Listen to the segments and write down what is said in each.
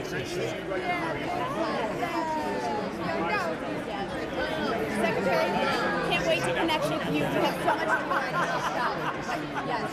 Secretary, can't wait to connect with you. You have so much fun. Yes.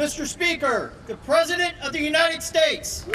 Mr. Speaker, the President of the United States.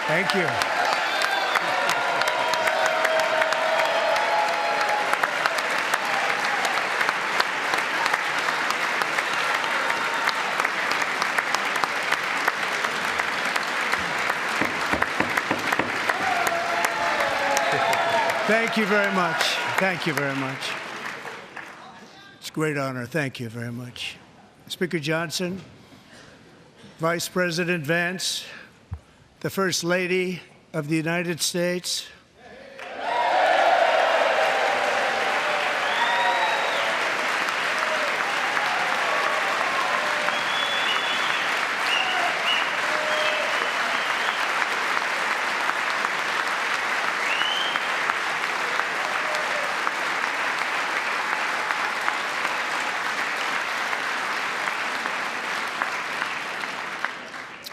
Thank you. Thank you very much. Thank you very much. It's a great honor. Thank you very much. Speaker Johnson, Vice President Vance, the First Lady of the United States,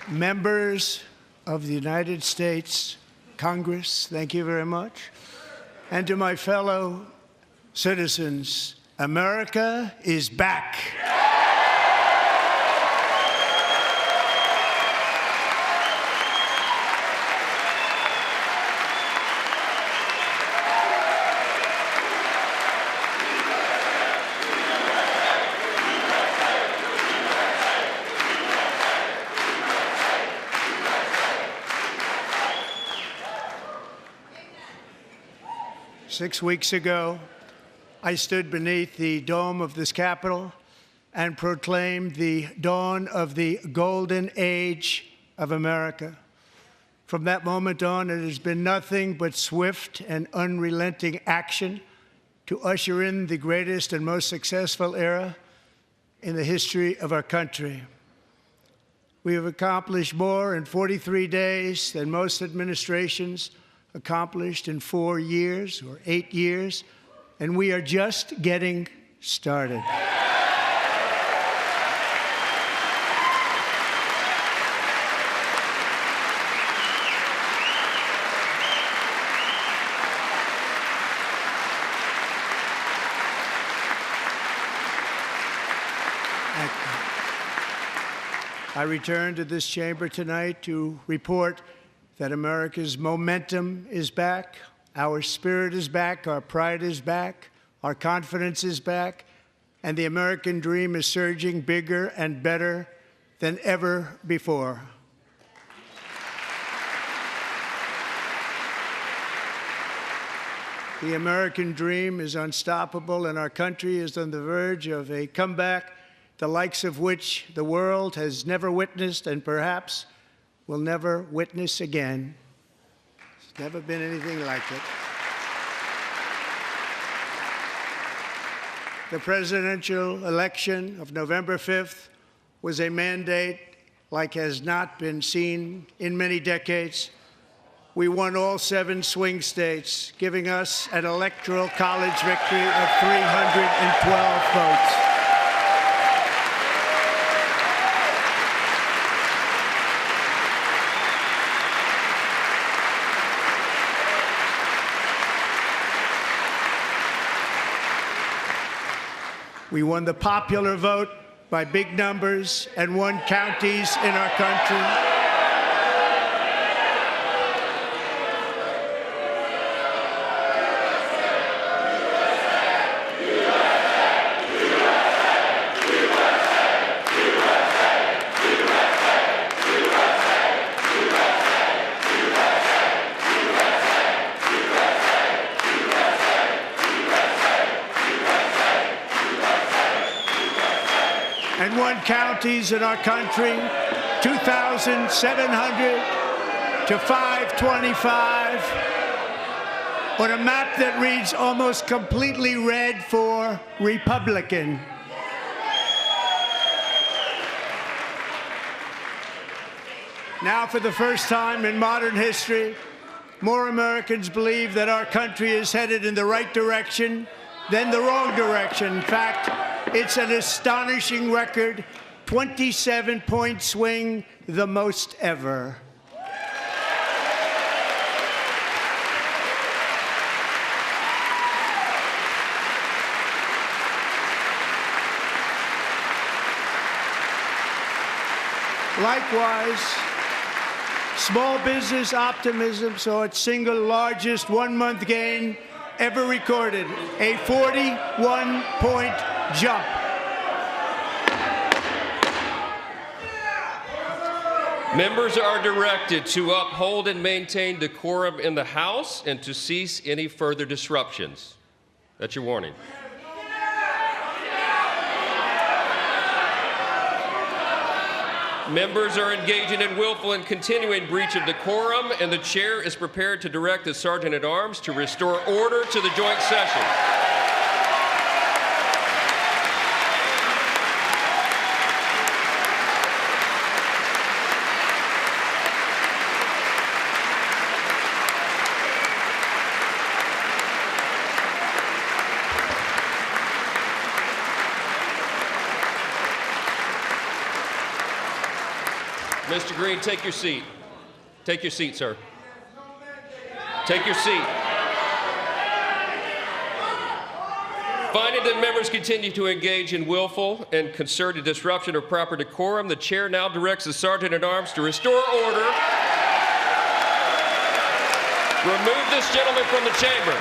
members of the United States Congress, thank you very much. And to my fellow citizens, America is back. 6 weeks ago, I stood beneath the dome of this Capitol and proclaimed the dawn of the golden age of America. From that moment on, it has been nothing but swift and unrelenting action to usher in the greatest and most successful era in the history of our country. We have accomplished more in 43 days than most administrations accomplished in 4 years or 8 years, and we are just getting started. I return to this chamber tonight to report that America's momentum is back, our spirit is back, our pride is back, our confidence is back, and the American dream is surging bigger and better than ever before. The American dream is unstoppable, and our country is on the verge of a comeback, the likes of which the world has never witnessed and perhaps will never witness again. There's never been anything like it. The presidential election of November 5th was a mandate like has not been seen in many decades. We won all 7 swing states, giving us an electoral college victory of 312 votes. We won the popular vote by big numbers and won counties in our country. And won counties in our country, 2,700 to 525, on a map that reads almost completely red for Republican. Now, for the first time in modern history, more Americans believe that our country is headed in the right direction than the wrong direction. In fact, it's an astonishing record, 27-point swing, the most ever. Small business optimism saw its single largest one-month gain ever recorded, a 41-point jump. Members are directed to uphold and maintain decorum in the House and to cease any further disruptions. That's your warning. Members are engaging in willful and continuing breach of decorum, and the chair is prepared to direct the Sergeant-at-Arms to restore order to the joint session. Mr. Green, take your seat. Take your seat, sir. Take your seat. Finding that members continue to engage in willful and concerted disruption of proper decorum, the chair now directs the Sergeant-at-Arms to restore order. Remove this gentleman from the chamber.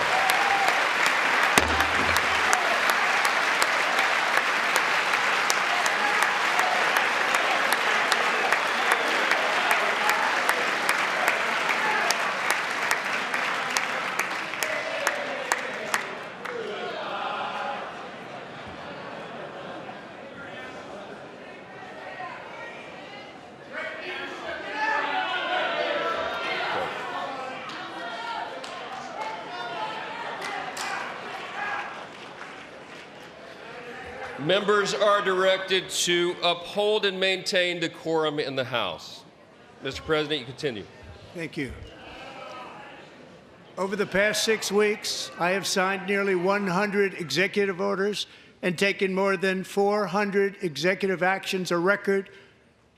Members are directed to uphold and maintain decorum in the House. Mr. President, you continue. Thank you. Over the past 6 weeks, I have signed nearly 100 executive orders and taken more than 400 executive actions, a record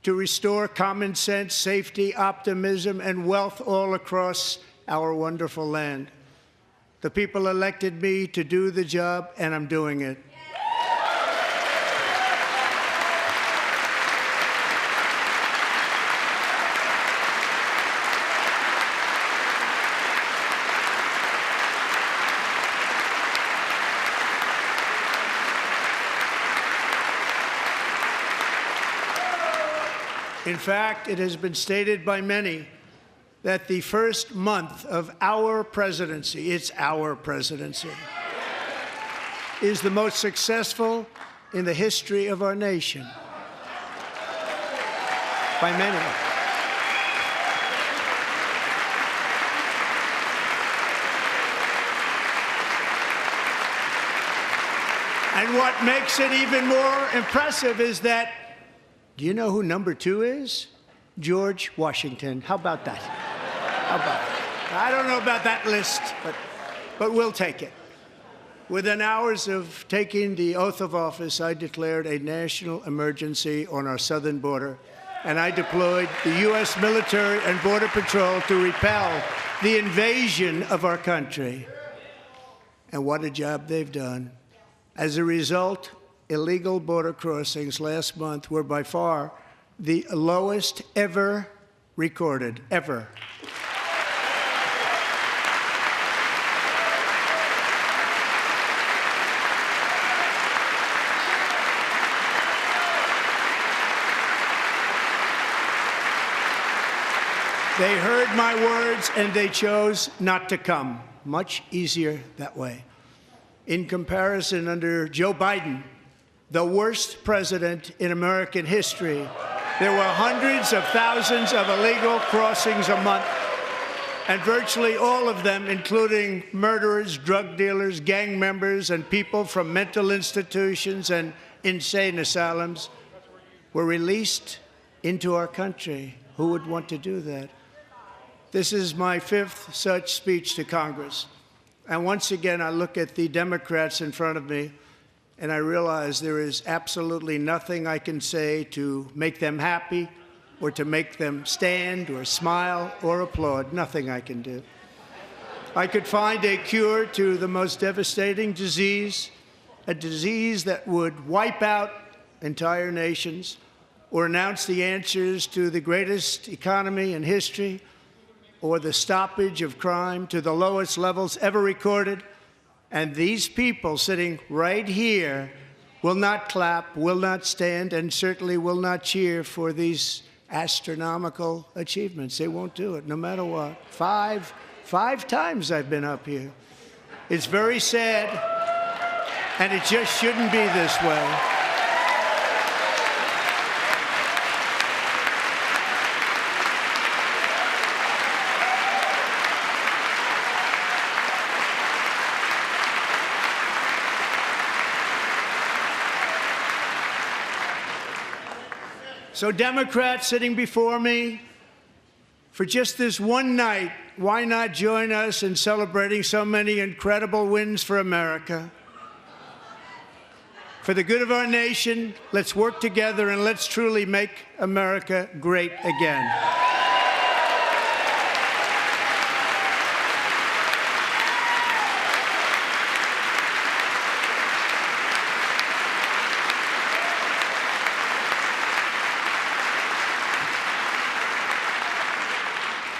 to restore common sense, safety, optimism, and wealth all across our wonderful land. The people elected me to do the job, and I'm doing it. In fact, it has been stated by many that the first month of our presidency, it's our presidency, is the most successful in the history of our nation. By many. And what makes it even more impressive is that, do you know who number 2 is? George Washington. How about that? How about that? I don't know about that list, but we'll take it. Within hours of taking the oath of office, I declared a national emergency on our southern border, and I deployed the U.S. military and Border Patrol to repel the invasion of our country. And what a job they've done. As a result, illegal border crossings last month were by far the lowest ever recorded, ever. They heard my words and they chose not to come. Much easier that way. In comparison, under Joe Biden, the worst president in American history, there were hundreds of thousands of illegal crossings a month, and virtually all of them, including murderers, drug dealers, gang members, and people from mental institutions and insane asylums, were released into our country. Who would want to do that? This is my 5th such speech to Congress. And once again, I look at the Democrats in front of me, and I realize there is absolutely nothing I can say to make them happy or to make them stand or smile or applaud. Nothing I can do. I could find a cure to the most devastating disease, a disease that would wipe out entire nations, or announce the answers to the greatest economy in history, or the stoppage of crime to the lowest levels ever recorded. And these people sitting right here will not clap, will not stand, and certainly will not cheer for these astronomical achievements. They won't do it, no matter what. Five times I've been up here. It's very sad, and it just shouldn't be this way. So Democrats sitting before me, for just this one night, why not join us in celebrating so many incredible wins for America? For the good of our nation, let's work together and let's truly make America great again.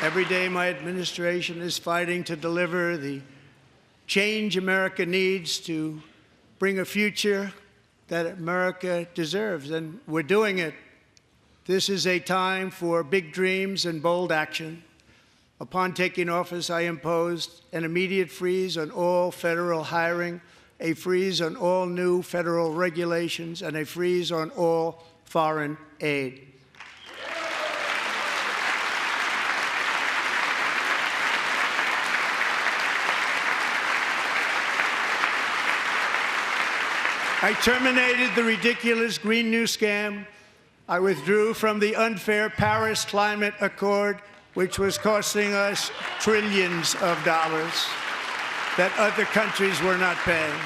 Every day, my administration is fighting to deliver the change America needs to bring a future that America deserves, and we're doing it. This is a time for big dreams and bold action. Upon taking office, I imposed an immediate freeze on all federal hiring, a freeze on all new federal regulations, and a freeze on all foreign aid. I terminated the ridiculous Green New Scam. I withdrew from the unfair Paris Climate Accord, which was costing us trillions of dollars that other countries were not paying.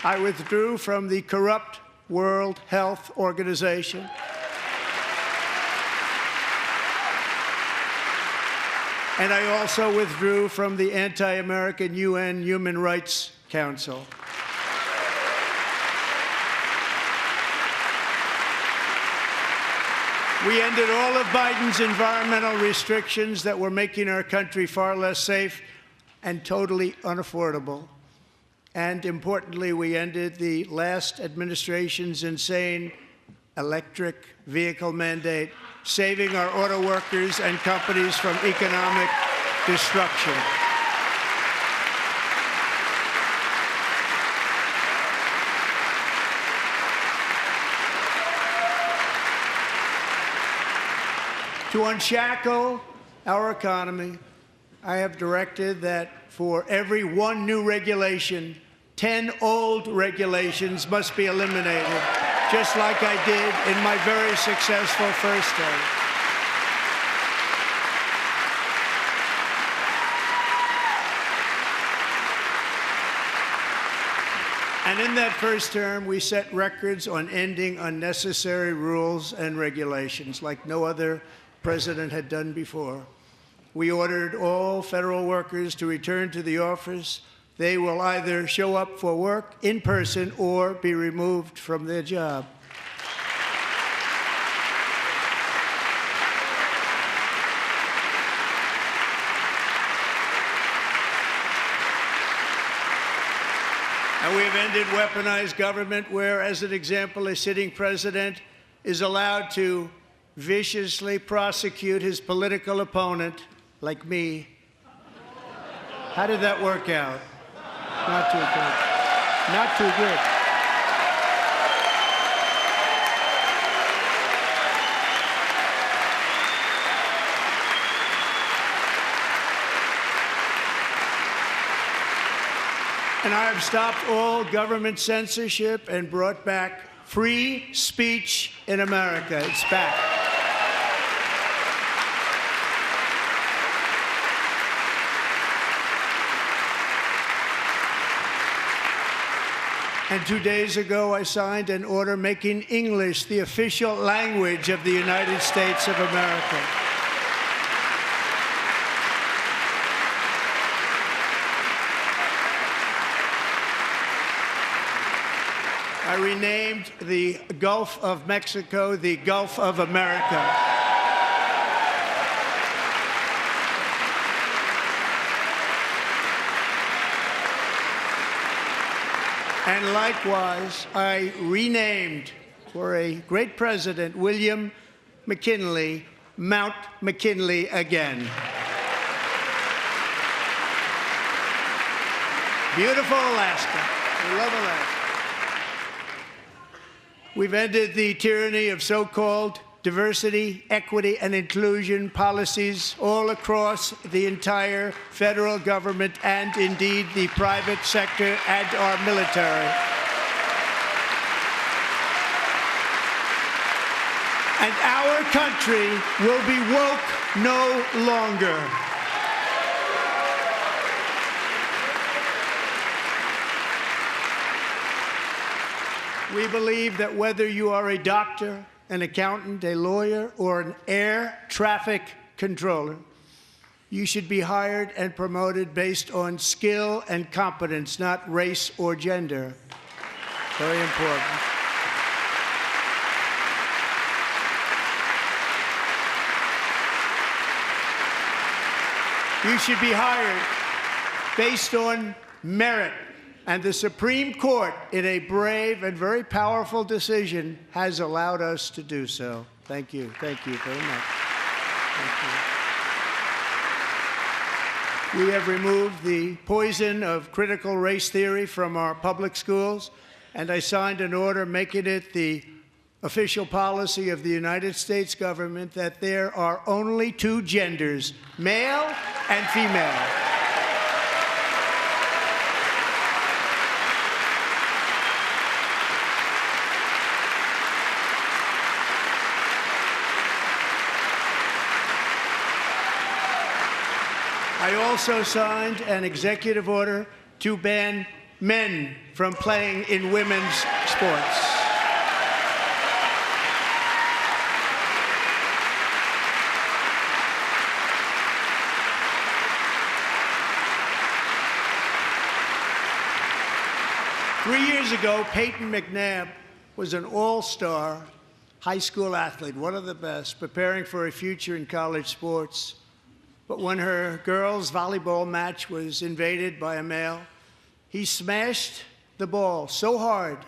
I withdrew from the corrupt World Health Organization. And I also withdrew from the anti-American UN Human Rights Council. We ended all of Biden's environmental restrictions that were making our country far less safe and totally unaffordable. And importantly, we ended the last administration's insane electric vehicle mandate, saving our auto workers and companies from economic destruction. To unshackle our economy, I have directed that for every one new regulation, 10 old regulations must be eliminated, just like I did in my very successful first term. And in that first term, we set records on ending unnecessary rules and regulations like no other president had done before. We ordered all federal workers to return to the office. They will either show up for work in person or be removed from their job. And we have ended weaponized government where, as an example, a sitting president is allowed to viciously prosecute his political opponent, like me. How did that work out? Not too good. Not too good. And I have stopped all government censorship and brought back free speech in America. It's back. And 2 days ago, I signed an order making English the official language of the United States of America. I renamed the Gulf of Mexico the Gulf of America. And likewise, I renamed, for a great president, William McKinley, Mount McKinley again. Beautiful Alaska. We love Alaska. We've ended the tyranny of so-called diversity, equity, and inclusion policies all across the entire federal government and indeed the private sector and our military. And our country will be woke no longer. We believe that whether you are a doctor, an accountant, a lawyer, or an air traffic controller, you should be hired and promoted based on skill and competence, not race or gender. Very important. You should be hired based on merit. And the Supreme Court, in a brave and very powerful decision, has allowed us to do so. Thank you. Thank you very much. Thank you. We have removed the poison of critical race theory from our public schools, and I signed an order making it the official policy of the United States government that there are only two genders, male and female. I also signed an executive order to ban men from playing in women's sports. Three years ago, Peyton McNabb was an all-star high school athlete, one of the best, preparing for a future in college sports. But when her girls' volleyball match was invaded by a male, he smashed the ball so hard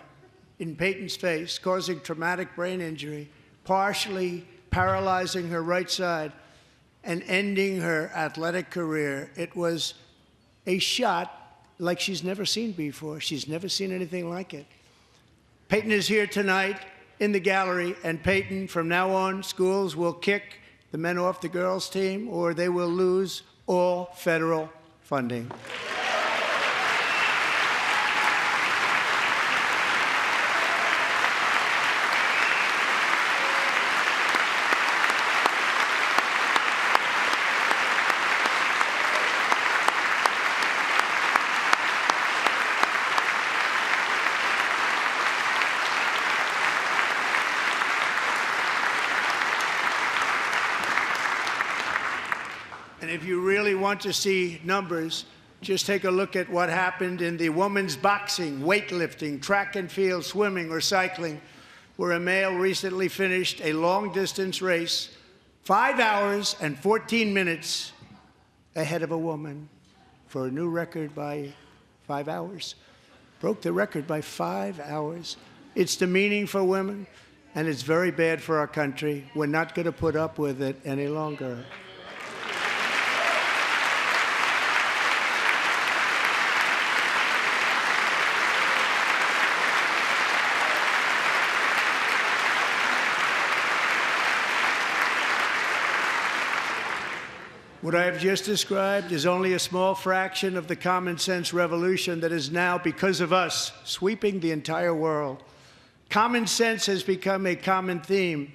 in Peyton's face, causing traumatic brain injury, partially paralyzing her right side, and ending her athletic career. It was a shot like she's never seen before. She's never seen anything like it. Peyton is here tonight in the gallery, and Peyton, from now on, schools will kick the men off the girls' team, or they will lose all federal funding. And if you really want to see numbers, just take a look at what happened in the women's boxing, weightlifting, track and field, swimming, or cycling, where a male recently finished a long-distance race 5 hours and 14 minutes ahead of a woman for a new record by 5 hours. Broke the record by 5 hours. It's demeaning for women, and it's very bad for our country. We're not going to put up with it any longer. What I have just described is only a small fraction of the common sense revolution that is now, because of us, sweeping the entire world. Common sense has become a common theme,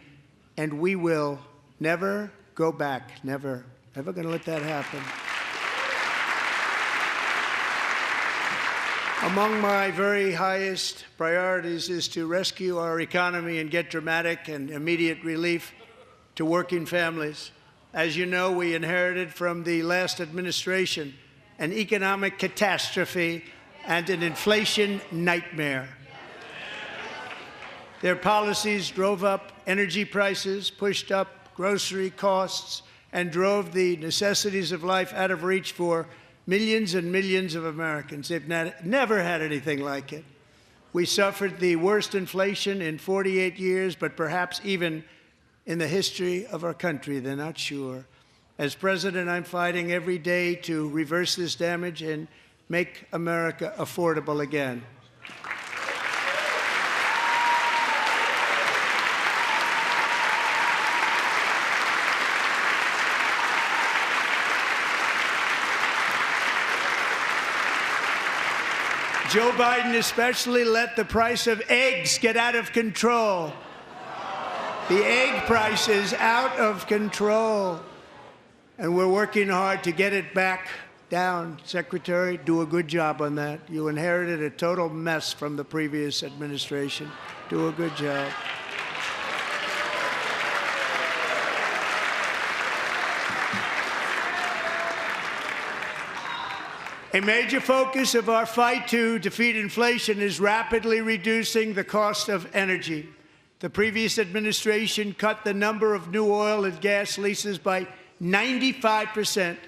and we will never go back. Never. Never going to let that happen. Among my very highest priorities is to rescue our economy and get dramatic and immediate relief to working families. As you know, we inherited from the last administration an economic catastrophe and an inflation nightmare. Their policies drove up energy prices, pushed up grocery costs, and drove the necessities of life out of reach for millions and millions of Americans. They've never had anything like it. We suffered the worst inflation in 48 years, but perhaps even in the history of our country. They're not sure. As president, I'm fighting every day to reverse this damage and make America affordable again. Joe Biden especially let the price of eggs get out of control. The egg price is out of control, and we're working hard to get it back down. Secretary, do a good job on that. You inherited a total mess from the previous administration. Do a good job. A major focus of our fight to defeat inflation is rapidly reducing the cost of energy. The previous administration cut the number of new oil and gas leases by 95%,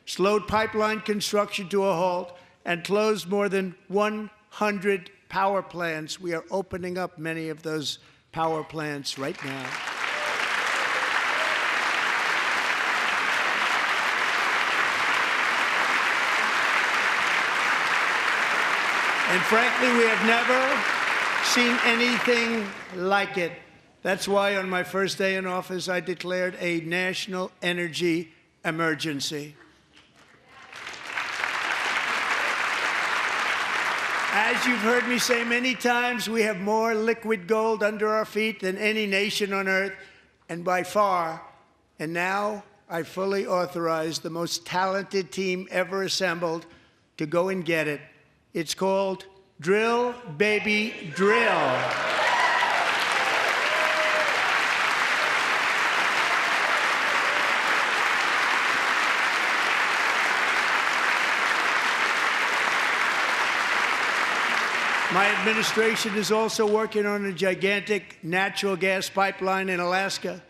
slowed pipeline construction to a halt, and closed more than 100 power plants. We are opening up many of those power plants right now. And frankly, we have never seen anything like it. That's why on my first day in office, I declared a national energy emergency. As you've heard me say many times, we have more liquid gold under our feet than any nation on earth, and by far. And now I fully authorize the most talented team ever assembled to go and get it. It's called Drill, Baby, Drill. My administration is also working on a gigantic natural gas pipeline in Alaska,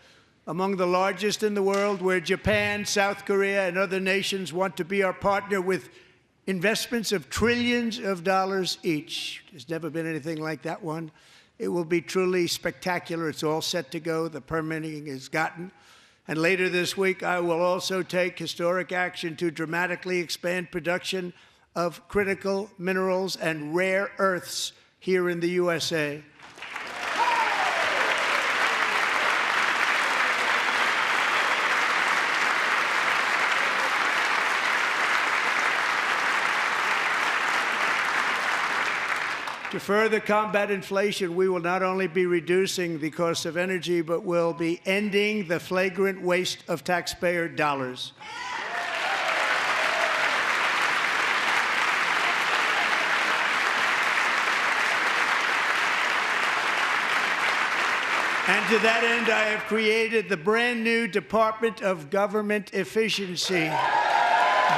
among the largest in the world, where Japan, South Korea, and other nations want to be our partner with investments of trillions of dollars each. There's never been anything like that one. It will be truly spectacular. It's all set to go. The permitting is gotten. And later this week, I will also take historic action to dramatically expand production of critical minerals and rare earths here in the USA. To further combat inflation, we will not only be reducing the cost of energy, but will be ending the flagrant waste of taxpayer dollars. And to that end, I have created the brand new Department of Government Efficiency,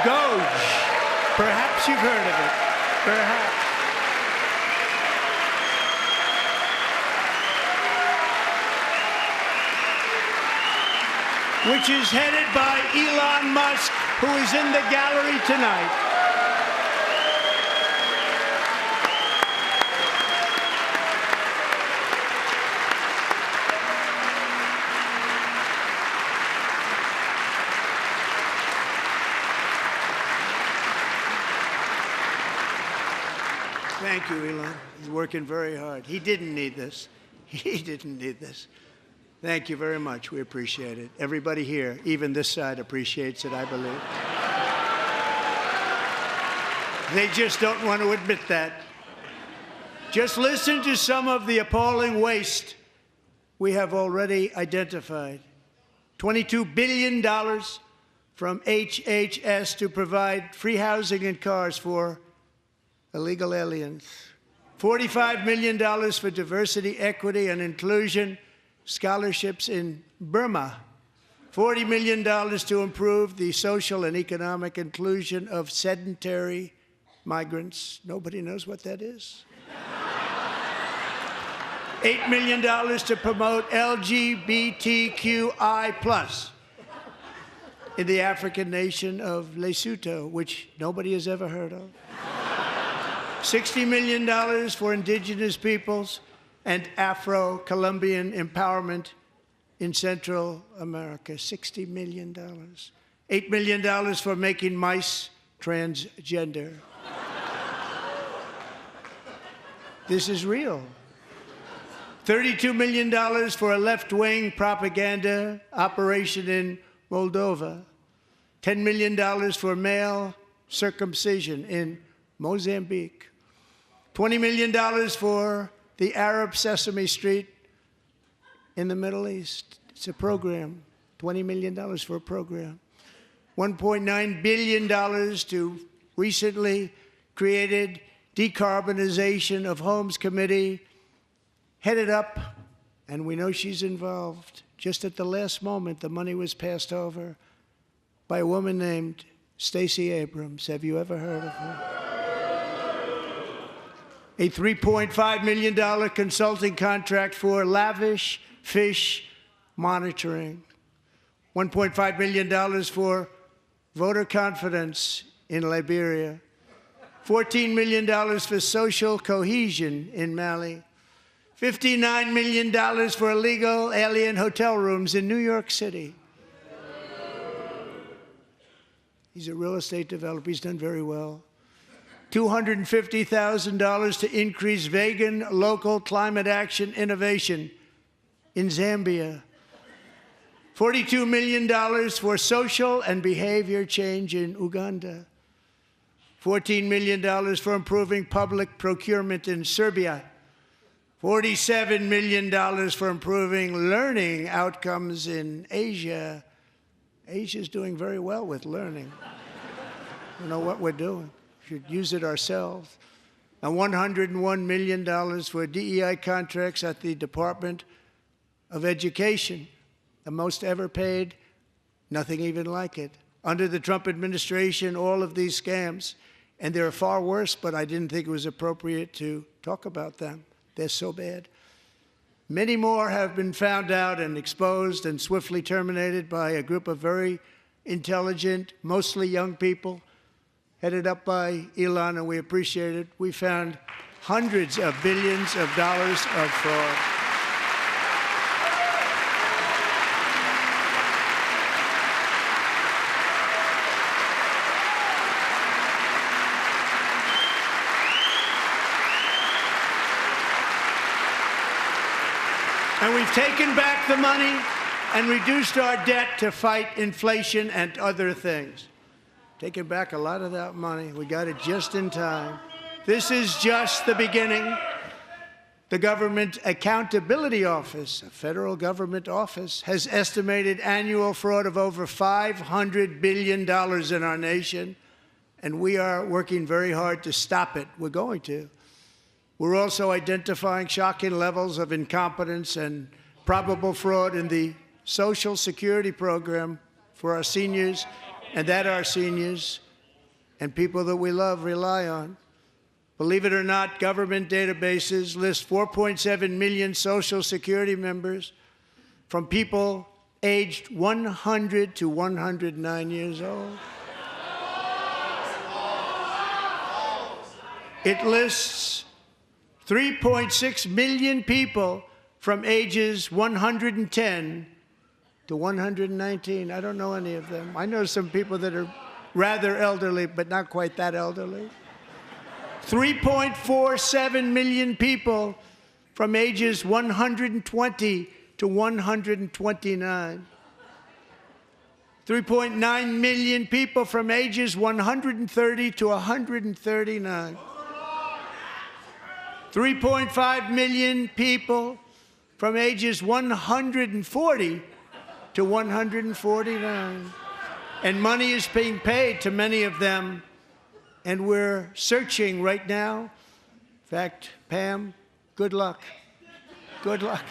GOGE. Perhaps you've heard of it. Perhaps. Which is headed by Elon Musk, who is in the gallery tonight. Thank you, Elon. He's working very hard. He didn't need this. He didn't need this. Thank you very much. We appreciate it. Everybody here, even this side, appreciates it, I believe. They just don't want to admit that. Just listen to some of the appalling waste we have already identified. $22 billion from HHS to provide free housing and cars for illegal aliens. $45 million for diversity, equity, and inclusion scholarships in Burma, $40 million to improve the social and economic inclusion of sedentary migrants. Nobody knows what that is. $8 million to promote LGBTQI+ in the African nation of Lesotho, which nobody has ever heard of. $60 million for indigenous peoples and Afro-Colombian empowerment in Central America. $60 million. $8 million for making mice transgender. This is real. $32 million for a left-wing propaganda operation in Moldova. $10 million for male circumcision in Mozambique. $20 million for the Arab Sesame Street in the Middle East. It's a program. $20 million for a program. $1.9 billion to recently created Decarbonization of Homes Committee, headed up, and we know she's involved. Just at the last moment, the money was passed over by a woman named Stacey Abrams. Have you ever heard of her? A $3.5 million consulting contract for lavish fish monitoring. $1.5 million for voter confidence in Liberia. $14 million for social cohesion in Mali. $59 million for illegal alien hotel rooms in New York City. He's a real estate developer. He's done very well. $250,000 to increase vegan local climate action innovation in Zambia. $42 million for social and behavior change in Uganda. $14 million for improving public procurement in Serbia. $47 million for improving learning outcomes in Asia. Asia's doing very well with learning. We know what we're doing. We should use it ourselves. And $101 million for DEI contracts at the Department of Education, the most ever paid, nothing even like it. Under the Trump administration, all of these scams, and they're far worse, but I didn't think it was appropriate to talk about them. They're so bad. Many more have been found out and exposed and swiftly terminated by a group of very intelligent, mostly young people, headed up by Elon, and we appreciate it. We found hundreds of billions of dollars of fraud. And we've taken back the money and reduced our debt to fight inflation and other things. Taken back a lot of that money. We got it just in time. This is just the beginning. The Government Accountability Office, a federal government office, has estimated annual fraud of over $500 billion in our nation, and we are working very hard to stop it. We're going to. We're also identifying shocking levels of incompetence and probable fraud in the Social Security program for our seniors, and that our seniors and people that we love rely on. Believe it or not, government databases list 4.7 million Social Security members from people aged 100 to 109 years old. It lists 3.6 million people from ages 110 to 119. I don't know any of them. I know some people that are rather elderly, but not quite that elderly. 3.47 million people from ages 120 to 129. 3.9 million people from ages 130 to 139. 3.5 million people from ages 140 to 149. And money is being paid to many of them, and we're searching right now. In fact, Pam, good luck. Good luck.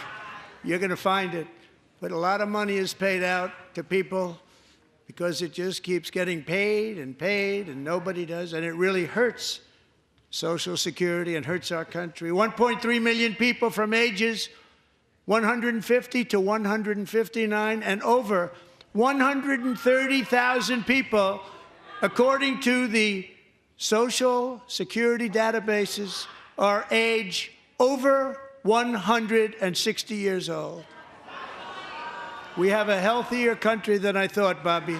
You're going to find it. But a lot of money is paid out to people because it just keeps getting paid, and nobody does, and it really hurts Social Security and hurts our country. 1.3 million people from ages 150 to 159, and over 130,000 people, according to the Social Security databases, are age over 160 years old. We have a healthier country than I thought, Bobby.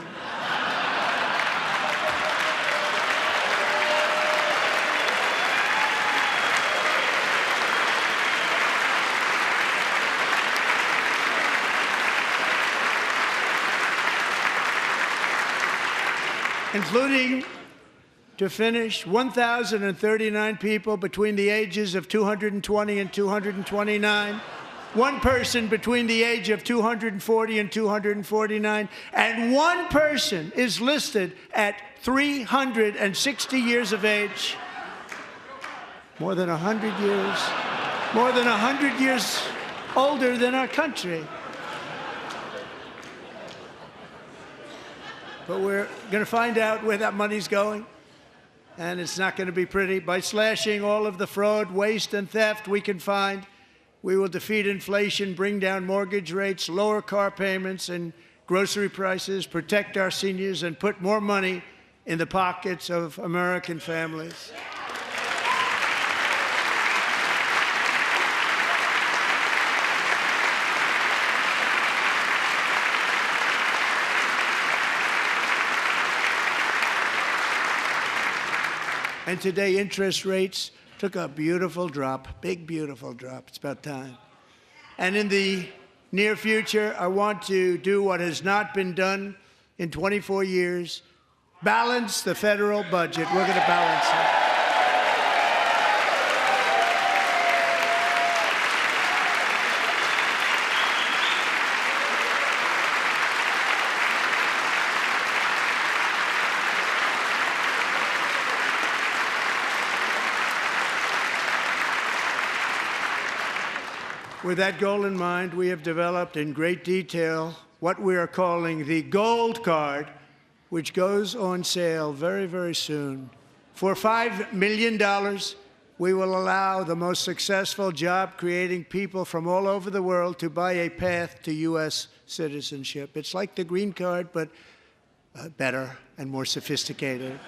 Including, to finish, 1,039 people between the ages of 220 and 229, one person between the age of 240 and 249, and one person is listed at 360 years of age. More than 100 years older than our country. But we're going to find out where that money's going, and it's not going to be pretty. By slashing all of the fraud, waste, and theft we can find, we will defeat inflation, bring down mortgage rates, lower car payments and grocery prices, protect our seniors, and put more money in the pockets of American families. And today, interest rates took a beautiful drop, big, beautiful drop. It's about time. And in the near future, I want to do what has not been done in 24 years, balance the federal budget. We're going to balance it. With that goal in mind, we have developed in great detail what we are calling the Gold Card, which goes on sale very, very soon. For $5 million, we will allow the most successful job-creating people from all over the world to buy a path to U.S. citizenship. It's like the green card, but better and more sophisticated.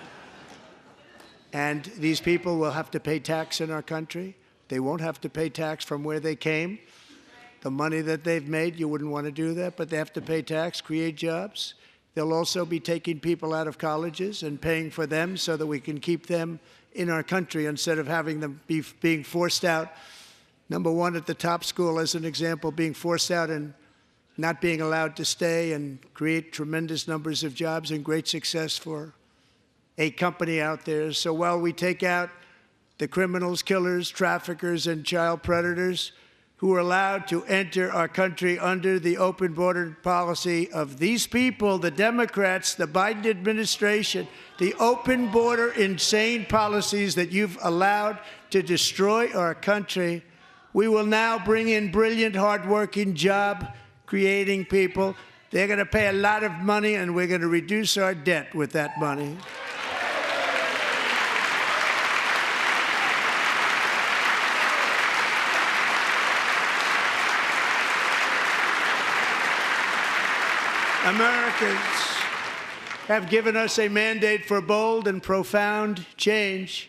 And these people will have to pay tax in our country. They won't have to pay tax from where they came. The money that they've made, you wouldn't want to do that, but they have to pay tax, create jobs. They'll also be taking people out of colleges and paying for them so that we can keep them in our country instead of having them being forced out. Number one, at the top school, as an example, being forced out and not being allowed to stay and create tremendous numbers of jobs and great success for a company out there. So while we take out the criminals, killers, traffickers, and child predators who are allowed to enter our country under the open border policy of these people, the Democrats, the Biden administration, the open border insane policies that you've allowed to destroy our country, we will now bring in brilliant, hardworking, job-creating people. They're going to pay a lot of money, and we're going to reduce our debt with that money. Americans have given us a mandate for bold and profound change.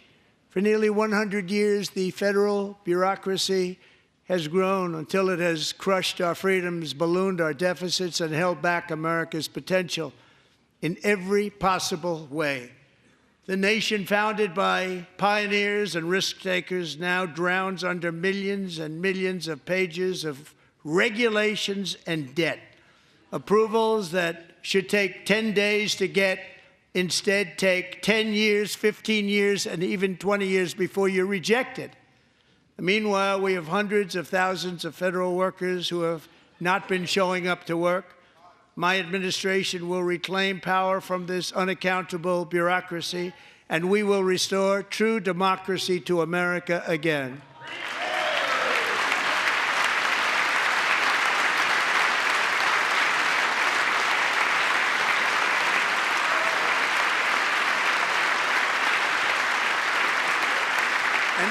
For nearly 100 years, the federal bureaucracy has grown until it has crushed our freedoms, ballooned our deficits, and held back America's potential in every possible way. The nation founded by pioneers and risk-takers now drowns under millions and millions of pages of regulations and debt. Approvals that should take 10 days to get instead take 10 years, 15 years, and even 20 years before you're rejected. Meanwhile, we have hundreds of thousands of federal workers who have not been showing up to work. My administration will reclaim power from this unaccountable bureaucracy, and we will restore true democracy to America again.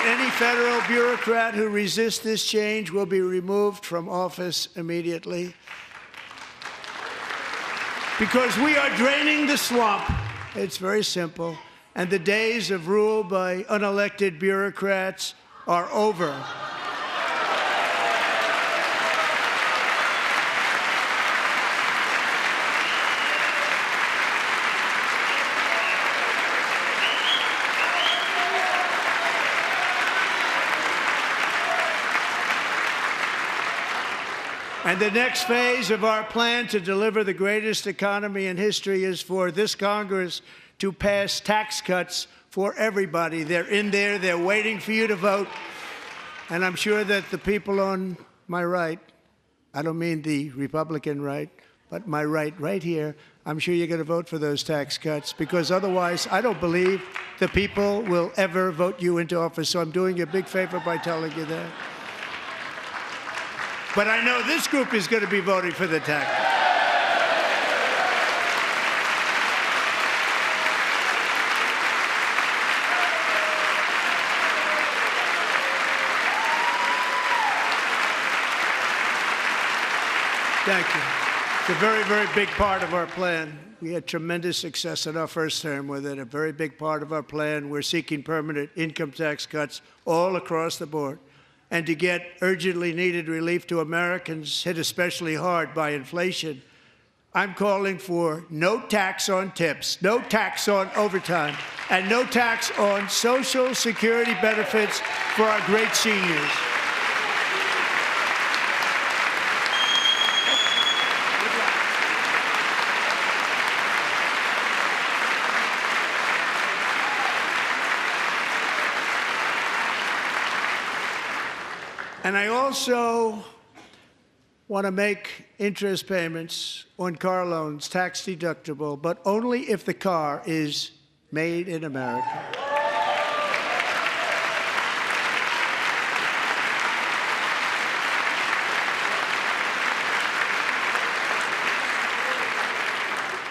and any federal bureaucrat who resists this change will be removed from office immediately. Because we are draining the swamp. It's very simple. And the days of rule by unelected bureaucrats are over. And the next phase of our plan to deliver the greatest economy in history is for this Congress to pass tax cuts for everybody. They're in there. They're waiting for you to vote. And I'm sure that the people on my right, I don't mean the Republican right, but my right here, I'm sure you're going to vote for those tax cuts, because otherwise I don't believe the people will ever vote you into office. So I'm doing you a big favor by telling you that. But I know this group is going to be voting for the tax cuts. Thank you. It's a very, very big part of our plan. We had tremendous success in our first term with it. A very big part of our plan. We're seeking permanent income tax cuts all across the board. And to get urgently needed relief to Americans hit especially hard by inflation, I'm calling for no tax on tips, no tax on overtime, and no tax on Social Security benefits for our great seniors. And I also want to make interest payments on car loans tax deductible, but only if the car is made in America.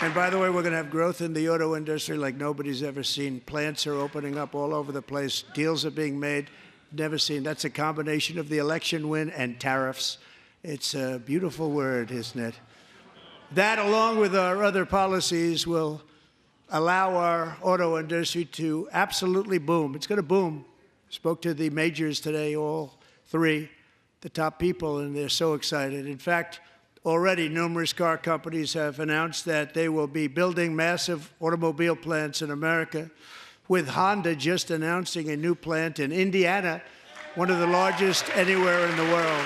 And by the way, we're going to have growth in the auto industry like nobody's ever seen. Plants are opening up all over the place. Deals are being made. Never seen. That's a combination of the election win and tariffs. It's a beautiful word, isn't it? That, along with our other policies, will allow our auto industry to absolutely boom. It's going to boom. Spoke to the majors today, all three, the top people, and they're so excited. In fact, already numerous car companies have announced that they will be building massive automobile plants in America, with Honda just announcing a new plant in Indiana, one of the largest anywhere in the world.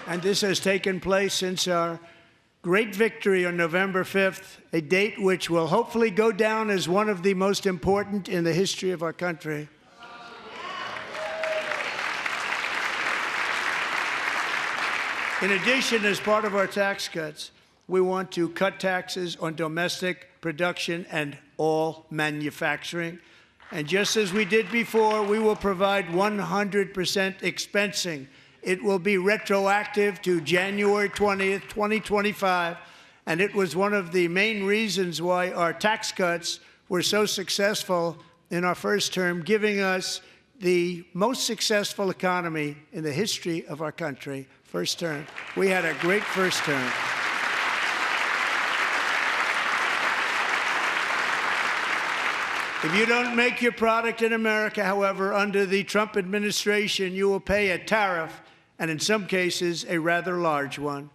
And this has taken place since our great victory on November 5th, a date which will hopefully go down as one of the most important in the history of our country. In addition, as part of our tax cuts, we want to cut taxes on domestic production and all manufacturing. And just as we did before, we will provide 100% expensing. It will be retroactive to January 20th, 2025. And it was one of the main reasons why our tax cuts were so successful in our first term, giving us the most successful economy in the history of our country. First term. We had a great first term. If you don't make your product in America, however, under the Trump administration, you will pay a tariff, and in some cases, a rather large one.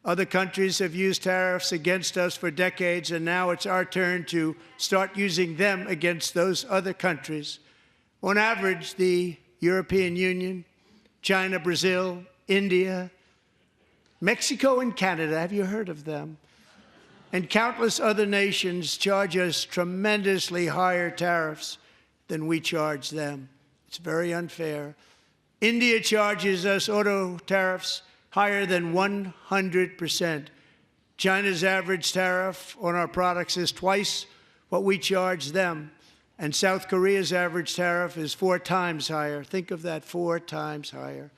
Other countries have used tariffs against us for decades, and now it's our turn to start using them against those other countries. On average, the European Union, China, Brazil, India, Mexico, and Canada, have you heard of them? And countless other nations charge us tremendously higher tariffs than we charge them. It's very unfair. India charges us auto tariffs higher than 100%. China's average tariff on our products is twice what we charge them. And South Korea's average tariff is 4 times higher. Think of that, 4 times higher.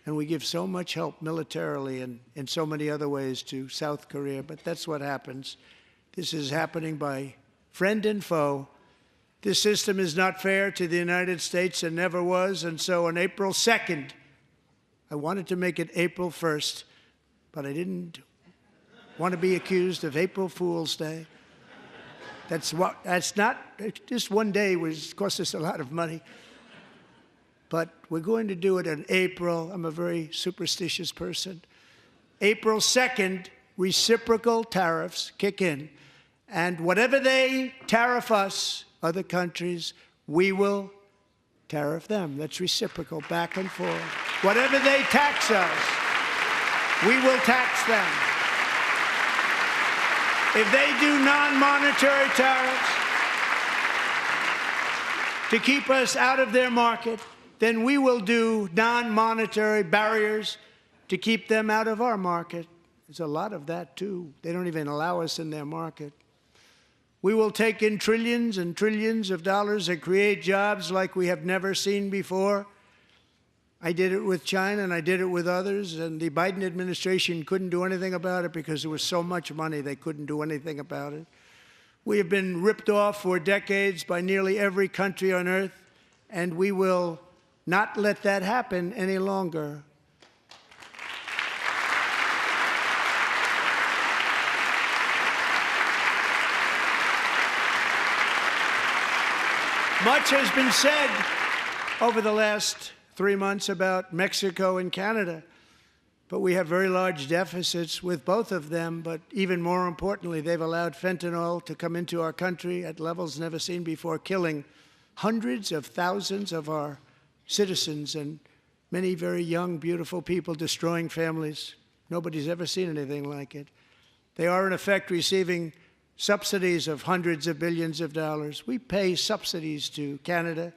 And we give so much help militarily and in so many other ways to South Korea, but that's what happens. This is happening by friend and foe. This system is not fair to the United States and never was, and so on April 2nd, I wanted to make it April 1st, but I didn't want to be accused of April Fool's Day. That's not, just one day was cost us a lot of money. But we're going to do it in April. I'm a very superstitious person. April 2nd, reciprocal tariffs kick in. And whatever they tariff us, other countries, we will tariff them. That's reciprocal, back and forth. Whatever they tax us, we will tax them. If they do non-monetary tariffs to keep us out of their market, then we will do non-monetary barriers to keep them out of our market. There's a lot of that, too. They don't even allow us in their market. We will take in trillions and trillions of dollars and create jobs like we have never seen before. I did it with China, and I did it with others, and the Biden administration couldn't do anything about it because there was so much money they couldn't do anything about it. We have been ripped off for decades by nearly every country on earth, and we will not let that happen any longer. Much has been said over the last 3 months about Mexico and Canada, but we have very large deficits with both of them. But even more importantly, they've allowed fentanyl to come into our country at levels never seen before, killing hundreds of thousands of our citizens and many very young, beautiful people, destroying families. Nobody's ever seen anything like it. They are, in effect, receiving subsidies of hundreds of billions of dollars. We pay subsidies to Canada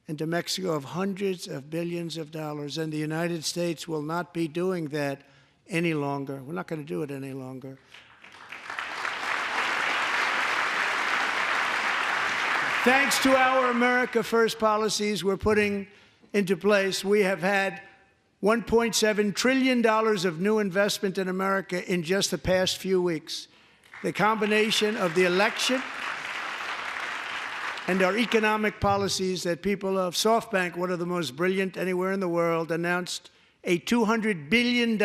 and to Mexico of hundreds of billions of dollars, and the United States will not be doing that any longer. We're not going to do it any longer. Thanks to our America First policies we're putting into place, we have had $1.7 trillion of new investment in America in just the past few weeks. The combination of the election and our economic policies that people of SoftBank, one of the most brilliant anywhere in the world, announced a $200 billion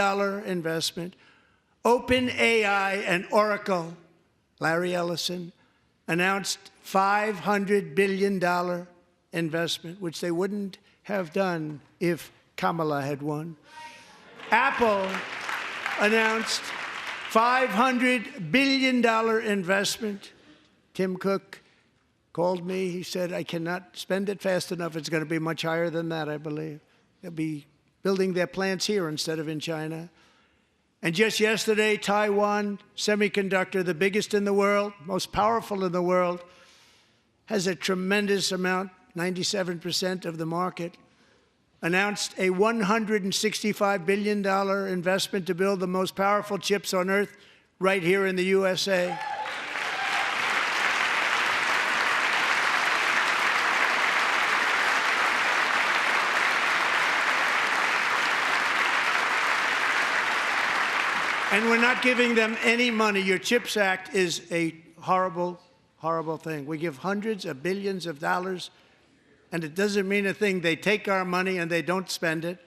investment. OpenAI and Oracle, Larry Ellison, announced $500 billion investment, which they wouldn't have done if Kamala had won. Apple announced $500 billion investment. Tim Cook called me. He said, I cannot spend it fast enough. It's going to be much higher than that, I believe. They'll be building their plants here instead of in China. And just yesterday, Taiwan Semiconductor, the biggest in the world, most powerful in the world, has a tremendous amount, 97% of the market, announced a $165 billion investment to build the most powerful chips on earth right here in the USA. And we're not giving them any money. Your CHIPS Act is a horrible, horrible thing. We give hundreds of billions of dollars, and it doesn't mean a thing. They take our money and they don't spend it.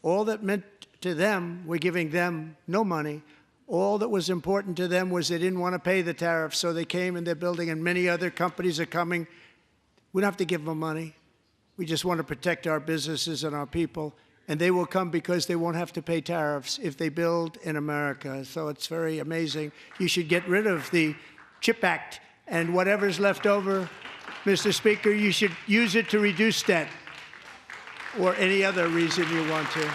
All that meant to them, we're giving them no money. All that was important to them was they didn't want to pay the tariffs, so they came and they're building, and many other companies are coming. We don't have to give them money. We just want to protect our businesses and our people. And they will come because they won't have to pay tariffs if they build in America. So it's very amazing. You should get rid of the CHIP Act, and whatever's left over, Mr. Speaker, you should use it to reduce debt or any other reason you want to.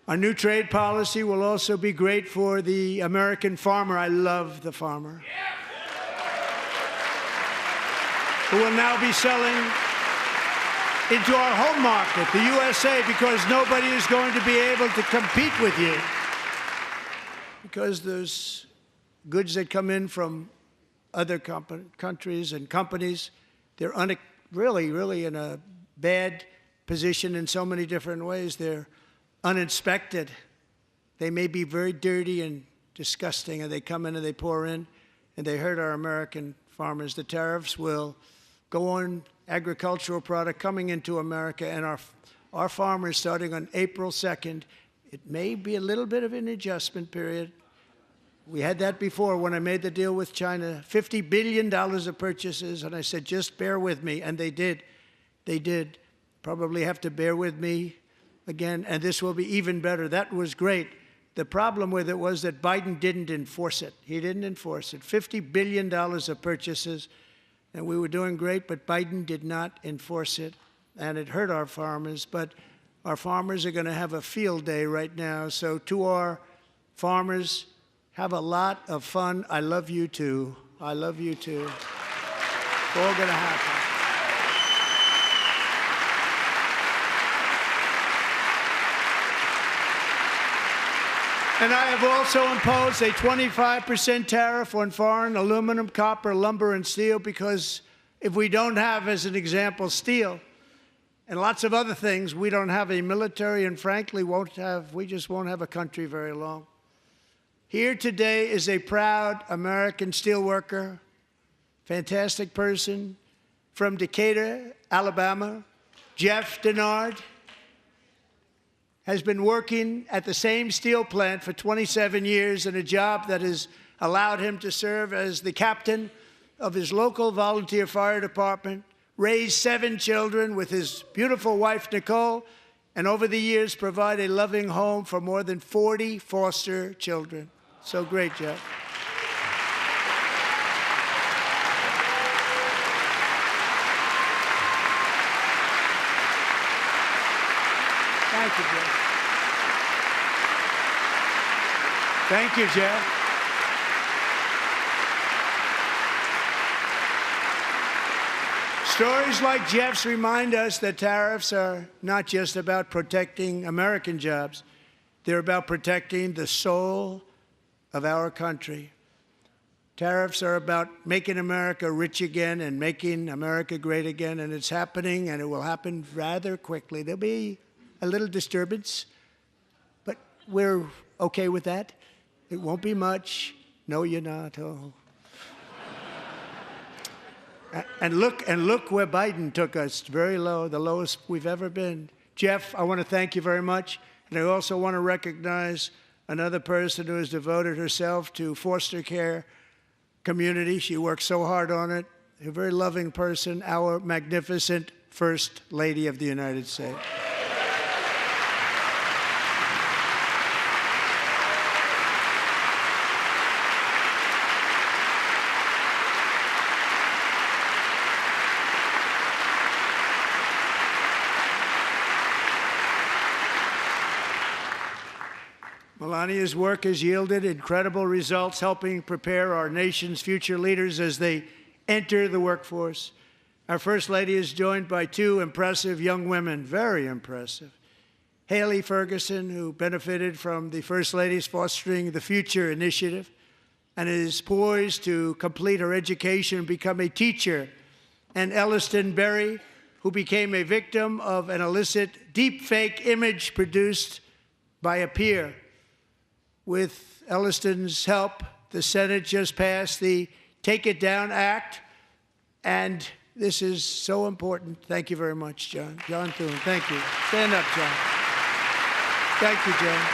Our new trade policy will also be great for the American farmer. I love the farmer, who will now be selling into our home market, the USA, because nobody is going to be able to compete with you. because there's goods that come in from other countries and companies. They're really in a bad position in so many different ways. They're uninspected. They may be very dirty and disgusting, and they come in and they pour in, and they hurt our American farmers. The tariffs will go on agricultural product coming into America, and our farmers, starting on April 2nd, it may be a little bit of an adjustment period. We had that before when I made the deal with China, $50 billion of purchases, and I said, just bear with me, and they did. They did. Probably have to bear with me again, and this will be even better. That was great. The problem with it was that Biden didn't enforce it. He didn't enforce it. $50 billion of purchases, and we were doing great, but Biden did not enforce it, and it hurt our farmers. But our farmers are going to have a field day right now. So to our farmers, have a lot of fun. I love you too. I love you too. It's all going to happen. And I have also imposed a 25% tariff on foreign aluminum, copper, lumber, and steel, because if we don't have, as an example, steel and lots of other things, we don't have a military, and frankly, we just won't have a country very long. Here today is a proud American steelworker, fantastic person from Decatur, Alabama, Jeff Denard. Has been working at the same steel plant for 27 years in a job that has allowed him to serve as the captain of his local volunteer fire department, raise 7 children with his beautiful wife, Nicole, and over the years provide a loving home for more than 40 foster children. So great, Jeff. Thank you, Jeff. Thank you, Jeff. Stories like Jeff's remind us that tariffs are not just about protecting American jobs. They're about protecting the soul of our country. Tariffs are about making America rich again and making America great again, and it's happening, and it will happen rather quickly. There'll be a little disturbance, but we're okay with that. It won't be much. No, you're not. Oh. And look where Biden took us, very low, the lowest we've ever been. Jeff, I want to thank you very much. And I also want to recognize another person who has devoted herself to foster care community. She works so hard on it. A very loving person, our magnificent First Lady of the United States. Melania's work has yielded incredible results, helping prepare our nation's future leaders as they enter the workforce. Our First Lady is joined by 2 impressive young women, very impressive. Haley Ferguson, who benefited from the First Lady's Fostering the Future initiative and is poised to complete her education and become a teacher. And Elliston Berry, who became a victim of an illicit deepfake image produced by a peer. With Elliston's help, the Senate just passed the Take It Down Act, and this is so important. Thank you very much, John. John Thune, thank you. Stand up, John. Thank you, John.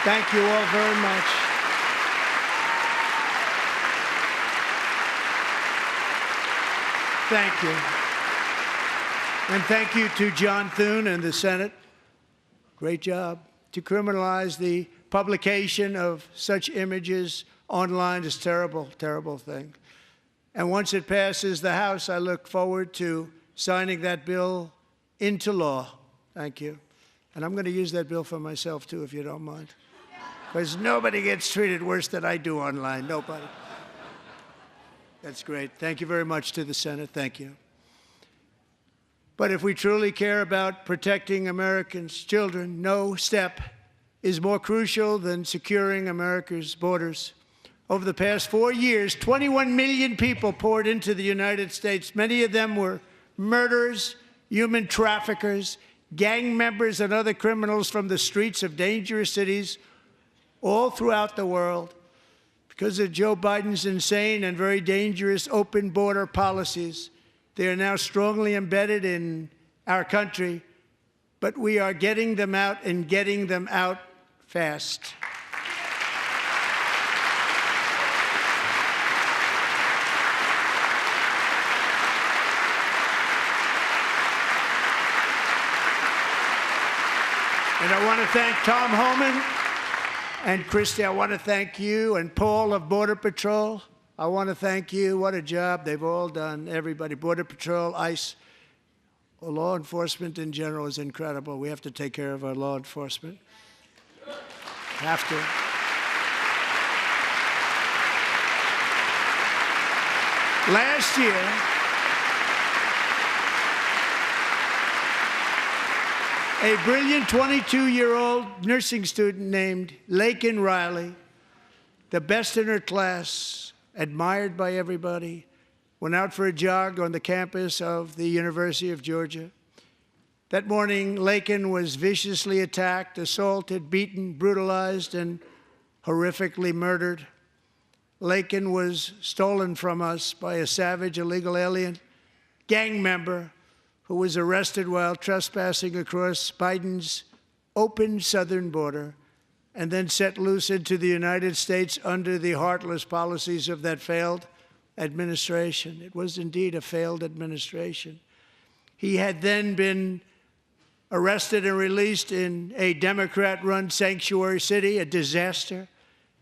Thank you all very much. Thank you. And thank you to John Thune and the Senate. Great job. To criminalize the publication of such images online is a terrible, terrible thing. And once it passes the House, I look forward to signing that bill into law. Thank you. And I'm going to use that bill for myself, too, if you don't mind. Because nobody gets treated worse than I do online. Nobody. That's great. Thank you very much to the Senate. Thank you. But if we truly care about protecting Americans' children, no step is more crucial than securing America's borders. Over the past 4 years, 21 million people poured into the United States. Many of them were murderers, human traffickers, gang members, and other criminals from the streets of dangerous cities all throughout the world. Because of Joe Biden's insane and very dangerous open border policies, they are now strongly embedded in our country, but we are getting them out and getting them out fast. And I want to thank Tom Homan and Christy. I want to thank you and Paul of Border Patrol. I want to thank you. What a job they've all done, everybody. Border Patrol, ICE, law enforcement in general is incredible. We have to take care of our law enforcement. Have to. Last year, a brilliant 22-year-old nursing student named Laken Riley, the best in her class, admired by everybody, went out for a jog on the campus of the University of Georgia. That morning, Laken was viciously attacked, assaulted, beaten, brutalized, and horrifically murdered. Laken was stolen from us by a savage illegal alien gang member who was arrested while trespassing across Biden's open southern border and then set loose into the United States under the heartless policies of that failed administration. It was indeed a failed administration. He had then been arrested and released in a Democrat-run sanctuary city, a disaster,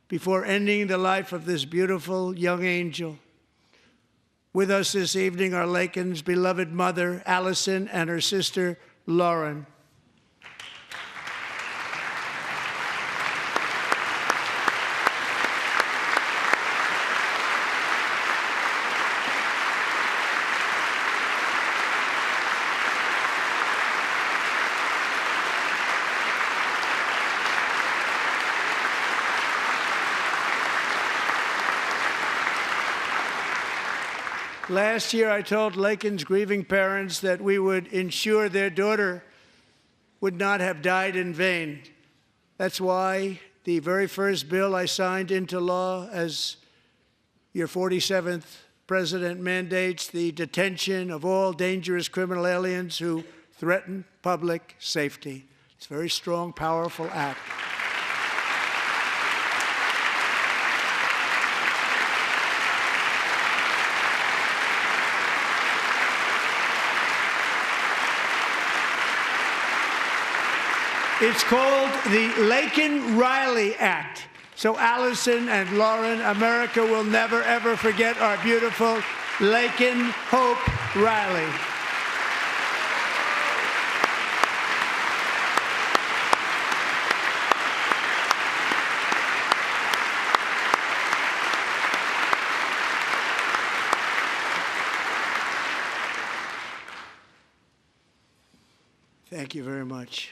before ending the life of this beautiful young angel. With us this evening are Laken's beloved mother, Allison, and her sister, Lauren. Last year, I told Laken's grieving parents that we would ensure their daughter would not have died in vain. That's why the very first bill I signed into law as your 47th president mandates the detention of all dangerous criminal aliens who threaten public safety. It's a very strong, powerful act. It's called the Laken-Riley Act. So Allison and Lauren, America will never, ever forget our beautiful Laken Hope Riley. Thank you very much.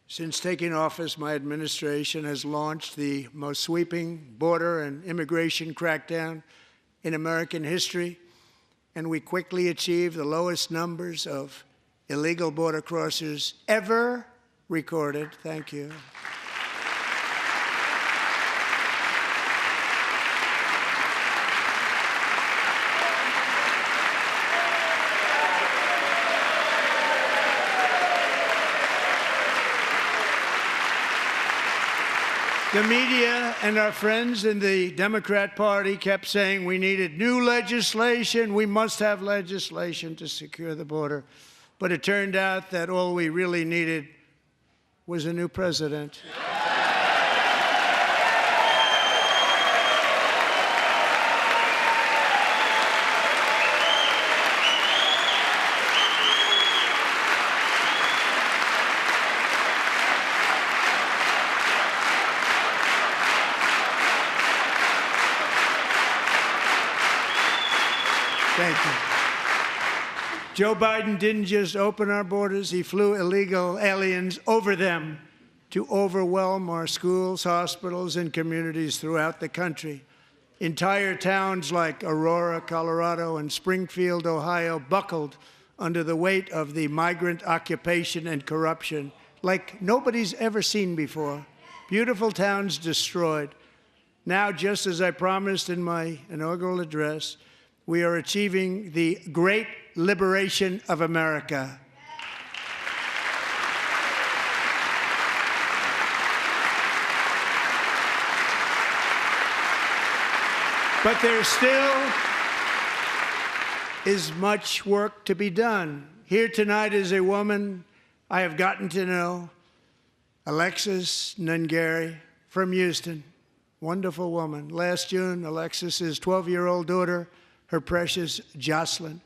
Since taking office, my administration has launched the most sweeping border and immigration crackdown in American history, and we quickly achieved the lowest numbers of illegal border crossers ever recorded. Thank you. The media and our friends in the Democrat Party kept saying we needed new legislation, we must have legislation to secure the border. But it turned out that all we really needed was a new president. Thank you. Joe Biden didn't just open our borders, he flew illegal aliens over them to overwhelm our schools, hospitals, and communities throughout the country. Entire towns like Aurora, Colorado, and Springfield, Ohio, buckled under the weight of the migrant occupation and corruption like nobody's ever seen before. Beautiful towns destroyed. Now, just as I promised in my inaugural address, we are achieving the great liberation of America. But there still is much work to be done. Here tonight is a woman I have gotten to know, Alexis Nungari from Houston. Wonderful woman. Last June, Alexis's 12-year-old daughter, her precious Jocelyn,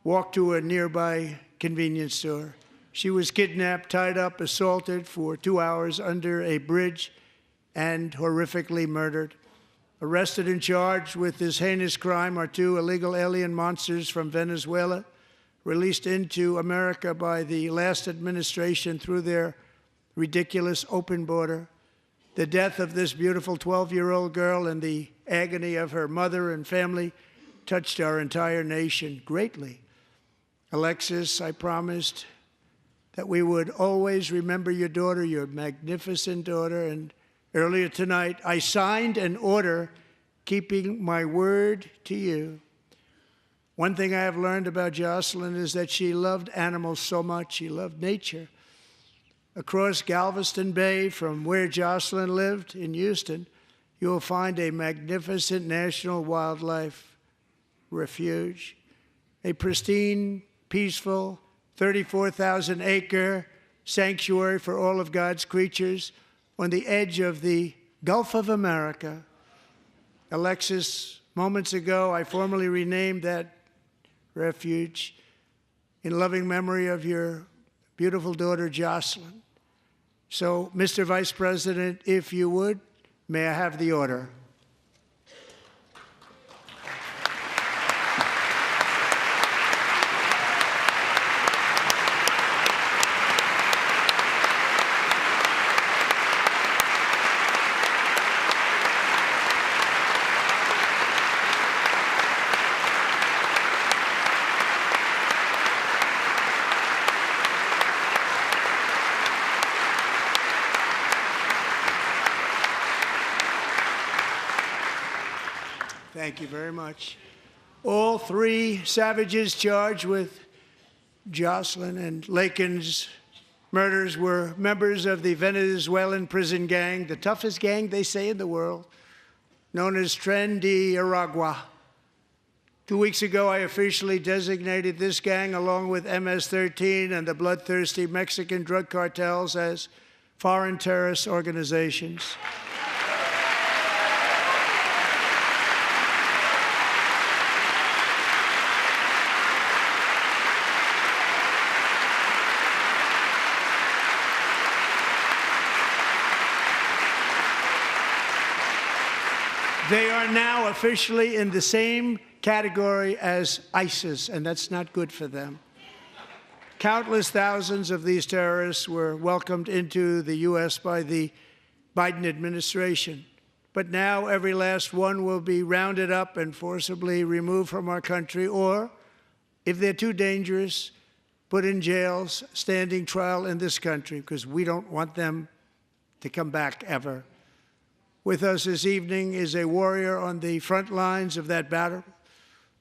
walked to a nearby convenience store. She was kidnapped, tied up, assaulted for 2 hours under a bridge, and horrifically murdered. Arrested and charged with this heinous crime are 2 illegal alien monsters from Venezuela, released into America by the last administration through their ridiculous open border. The death of this beautiful 12-year-old girl and the agony of her mother and family touched our entire nation greatly. Alexis, I promised that we would always remember your daughter, your magnificent daughter, and earlier tonight, I signed an order keeping my word to you. One thing I have learned about Jocelyn is that she loved animals so much. She loved nature. Across Galveston Bay, from where Jocelyn lived in Houston, you will find a magnificent national wildlife refuge, a pristine, peaceful, 34,000-acre sanctuary for all of God's creatures on the edge of the Gulf of America. Alexis, moments ago, I formally renamed that refuge in loving memory of your beautiful daughter, Jocelyn. So, Mr. Vice President, if you would, may I have the order? Thank you very much. All 3 savages charged with Jocelyn and Lakin's murders were members of the Venezuelan prison gang, the toughest gang, they say, in the world, known as Tren de Aragua. 2 weeks ago, I officially designated this gang, along with MS-13 and the bloodthirsty Mexican drug cartels, as foreign terrorist organizations. They are now officially in the same category as ISIS, and that's not good for them. Countless thousands of these terrorists were welcomed into the U.S. by the Biden administration. But now every last one will be rounded up and forcibly removed from our country, or, if they're too dangerous, put in jails, standing trial in this country, because we don't want them to come back ever. With us this evening is a warrior on the front lines of that battle,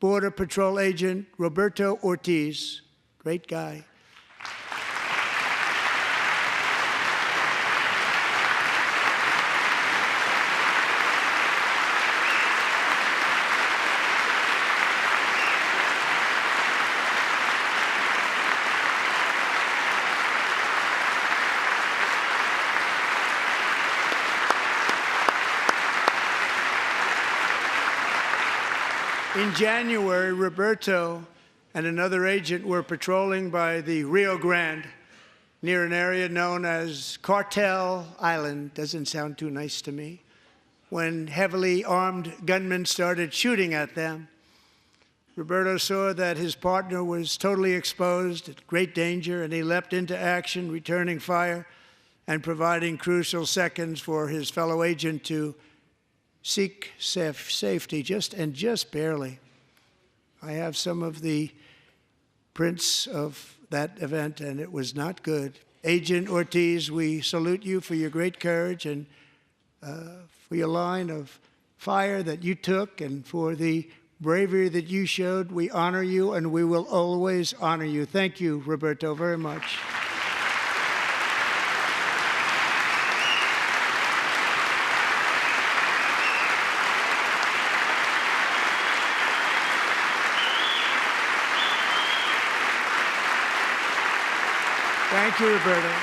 Border Patrol Agent Roberto Ortiz. Great guy. In January, Roberto and another agent were patrolling by the Rio Grande near an area known as Cartel Island. Doesn't sound too nice to me. When heavily armed gunmen started shooting at them. Roberto saw that his partner was totally exposed, at great danger, and he leapt into action, returning fire and providing crucial seconds for his fellow agent to seek safety, just barely. I have some of the prints of that event, and it was not good. Agent Ortiz, we salute you for your great courage and for your line of fire that you took and for the bravery that you showed. We honor you, and we will always honor you. Thank you, Roberto, very much. Thank you, Roberto.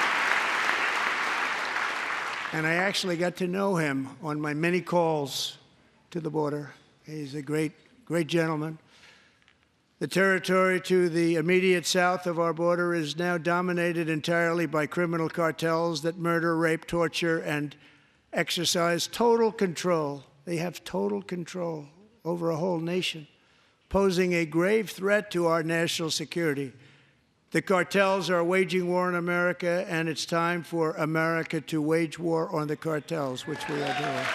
And I actually got to know him on my many calls to the border. He's a great gentleman. The territory to the immediate south of our border is now dominated entirely by criminal cartels that murder, rape, torture, and exercise total control. They have total control over a whole nation, posing a grave threat to our national security. The cartels are waging war on America, and it's time for America to wage war on the cartels, which we are doing.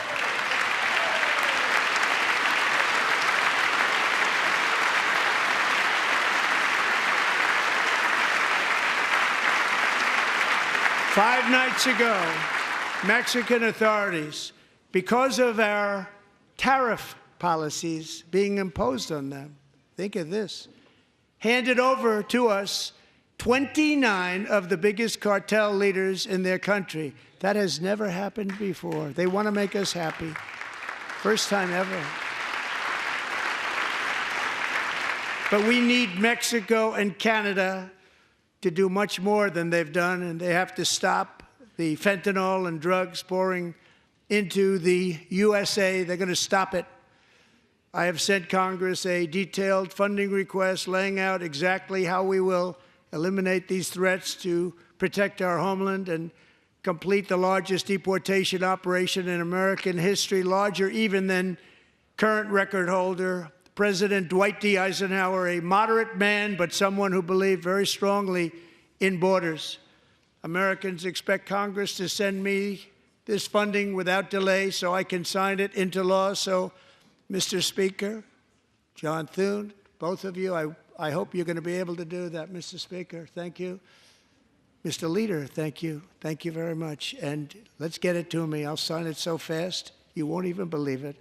Five nights ago, Mexican authorities, because of our tariff policies being imposed on them, think of this, handed over to us 29 of the biggest cartel leaders in their country. That has never happened before. They want to make us happy. First time ever. But we need Mexico and Canada to do much more than they've done, and they have to stop the fentanyl and drugs pouring into the USA. They're going to stop it. I have sent Congress a detailed funding request laying out exactly how we will eliminate these threats to protect our homeland and complete the largest deportation operation in American history, larger even than current record holder, President Dwight D. Eisenhower, a moderate man, but someone who believed very strongly in borders. Americans expect Congress to send me this funding without delay so I can sign it into law. So, Mr. Speaker, John Thune, both of you, I hope you're going to be able to do that, Mr. Speaker. Thank you. Mr. Leader, thank you. Thank you very much. And let's get it to me. I'll sign it so fast, you won't even believe it.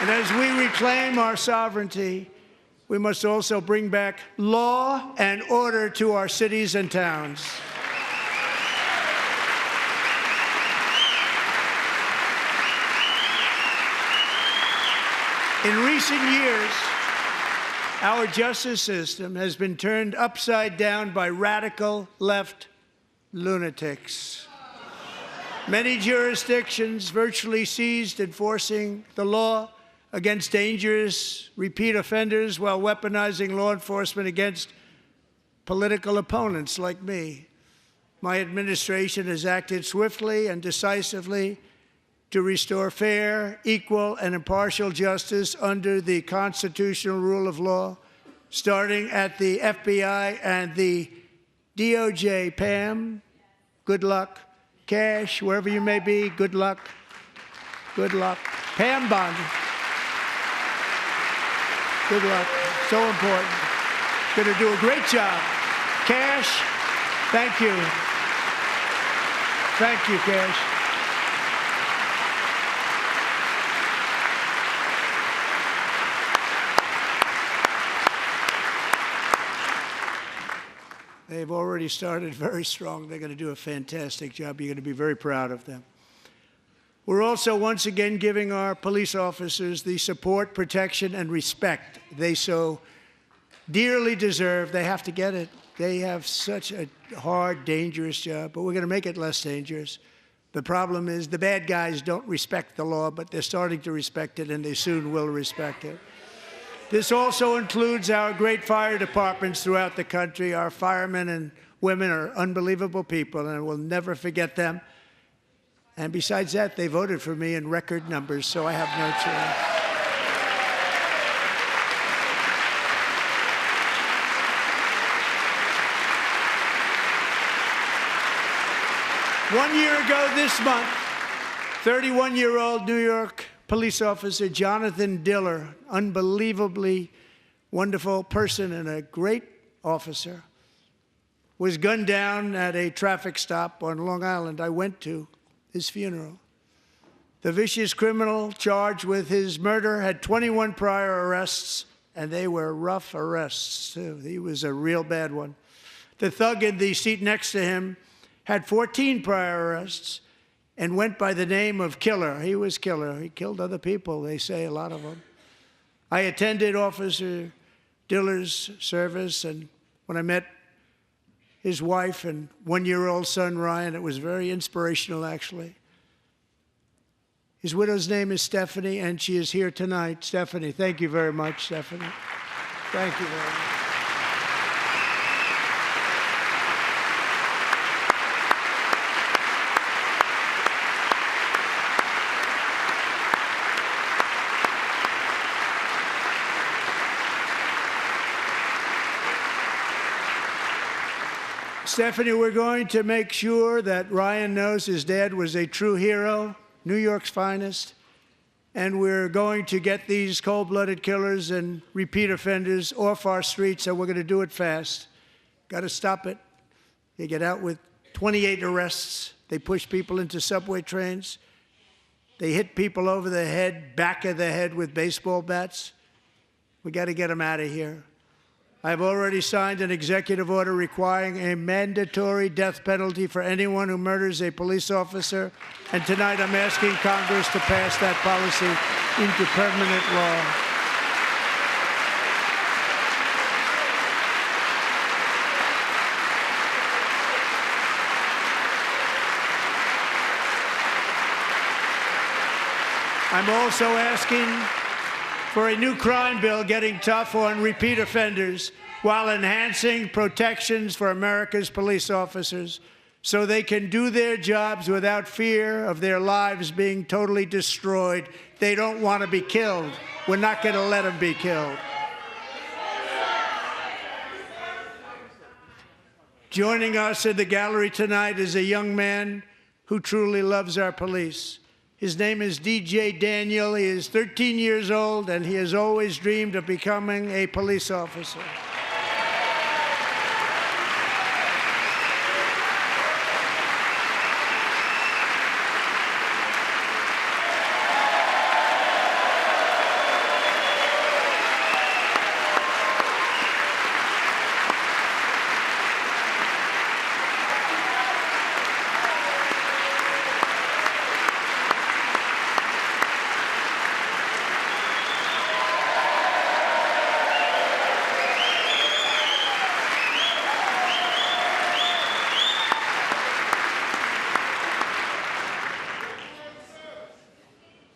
And as we reclaim our sovereignty, we must also bring back law and order to our cities and towns. In recent years, our justice system has been turned upside down by radical left lunatics. Many jurisdictions virtually ceased enforcing the law against dangerous repeat offenders while weaponizing law enforcement against political opponents like me. My administration has acted swiftly and decisively to restore fair, equal, and impartial justice under the constitutional rule of law, starting at the FBI and the DOJ. Pam, good luck. Cash, wherever you may be, good luck. Good luck. Pam Bondi. Good luck. So important. Going to do a great job. Cash, thank you. Thank you, Cash. They've already started very strong. They're going to do a fantastic job. You're going to be very proud of them. We're also once again giving our police officers the support, protection, and respect they so dearly deserve. They have to get it. They have such a hard, dangerous job, but we're going to make it less dangerous. The problem is the bad guys don't respect the law, but they're starting to respect it, and they soon will respect it. This also includes our great fire departments throughout the country. Our firemen and women are unbelievable people, and we'll never forget them. And besides that, they voted for me in record numbers, so I have no choice. 1 year ago this month, 31-year-old New York police officer Jonathan Diller, unbelievably wonderful person and a great officer, was gunned down at a traffic stop on Long Island. I went to his funeral. The vicious criminal charged with his murder had 21 prior arrests, and they were rough arrests, too. He was a real bad one. The thug in the seat next to him had 14 prior arrests and went by the name of Killer. He was Killer. He killed other people, they say, a lot of them. I attended Officer Diller's service, and when I met his wife and one-year-old son, Ryan, it was very inspirational, actually. His widow's name is Stephanie, and she is here tonight. Stephanie, thank you very much, Stephanie. Thank you very much. Stephanie, we're going to make sure that Ryan knows his dad was a true hero, New York's finest, and we're going to get these cold-blooded killers and repeat offenders off our streets, and we're going to do it fast. Got to stop it. They get out with 28 arrests. They push people into subway trains. They hit people over the head, back of the head with baseball bats. We got to get them out of here. I've already signed an executive order requiring a mandatory death penalty for anyone who murders a police officer, and tonight I'm asking Congress to pass that policy into permanent law. I'm also asking for a new crime bill getting tough on repeat offenders while enhancing protections for America's police officers so they can do their jobs without fear of their lives being totally destroyed. They don't want to be killed. We're not going to let them be killed. Joining us in the gallery tonight is a young man who truly loves our police. His name is DJ Daniel. He is 13 years old, and he has always dreamed of becoming a police officer.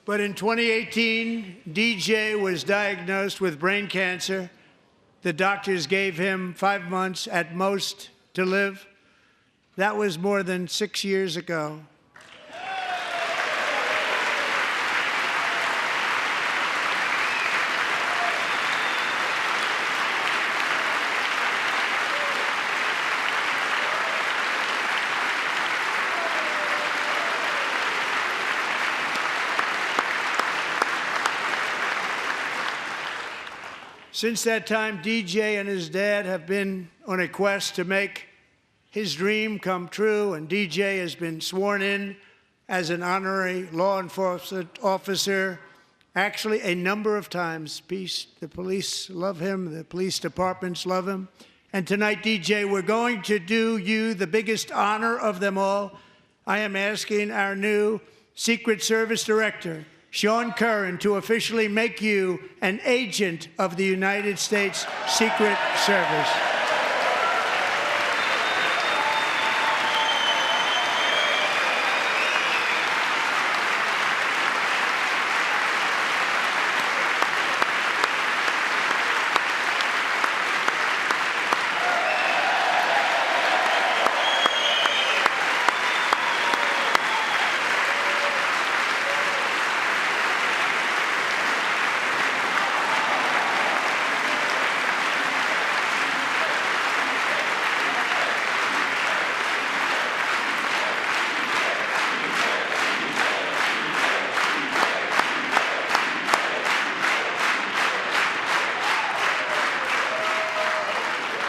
But in 2018, DJ was diagnosed with brain cancer. The doctors gave him 5 months at most to live. That was more than 6 years ago. Since that time, DJ and his dad have been on a quest to make his dream come true, and DJ has been sworn in as an honorary law enforcement officer, actually a number of times. The police love him, the police departments love him. And tonight, DJ, we're going to do you the biggest honor of them all. I am asking our new Secret Service Director, Sean Curran, to officially make you an agent of the United States Secret Service.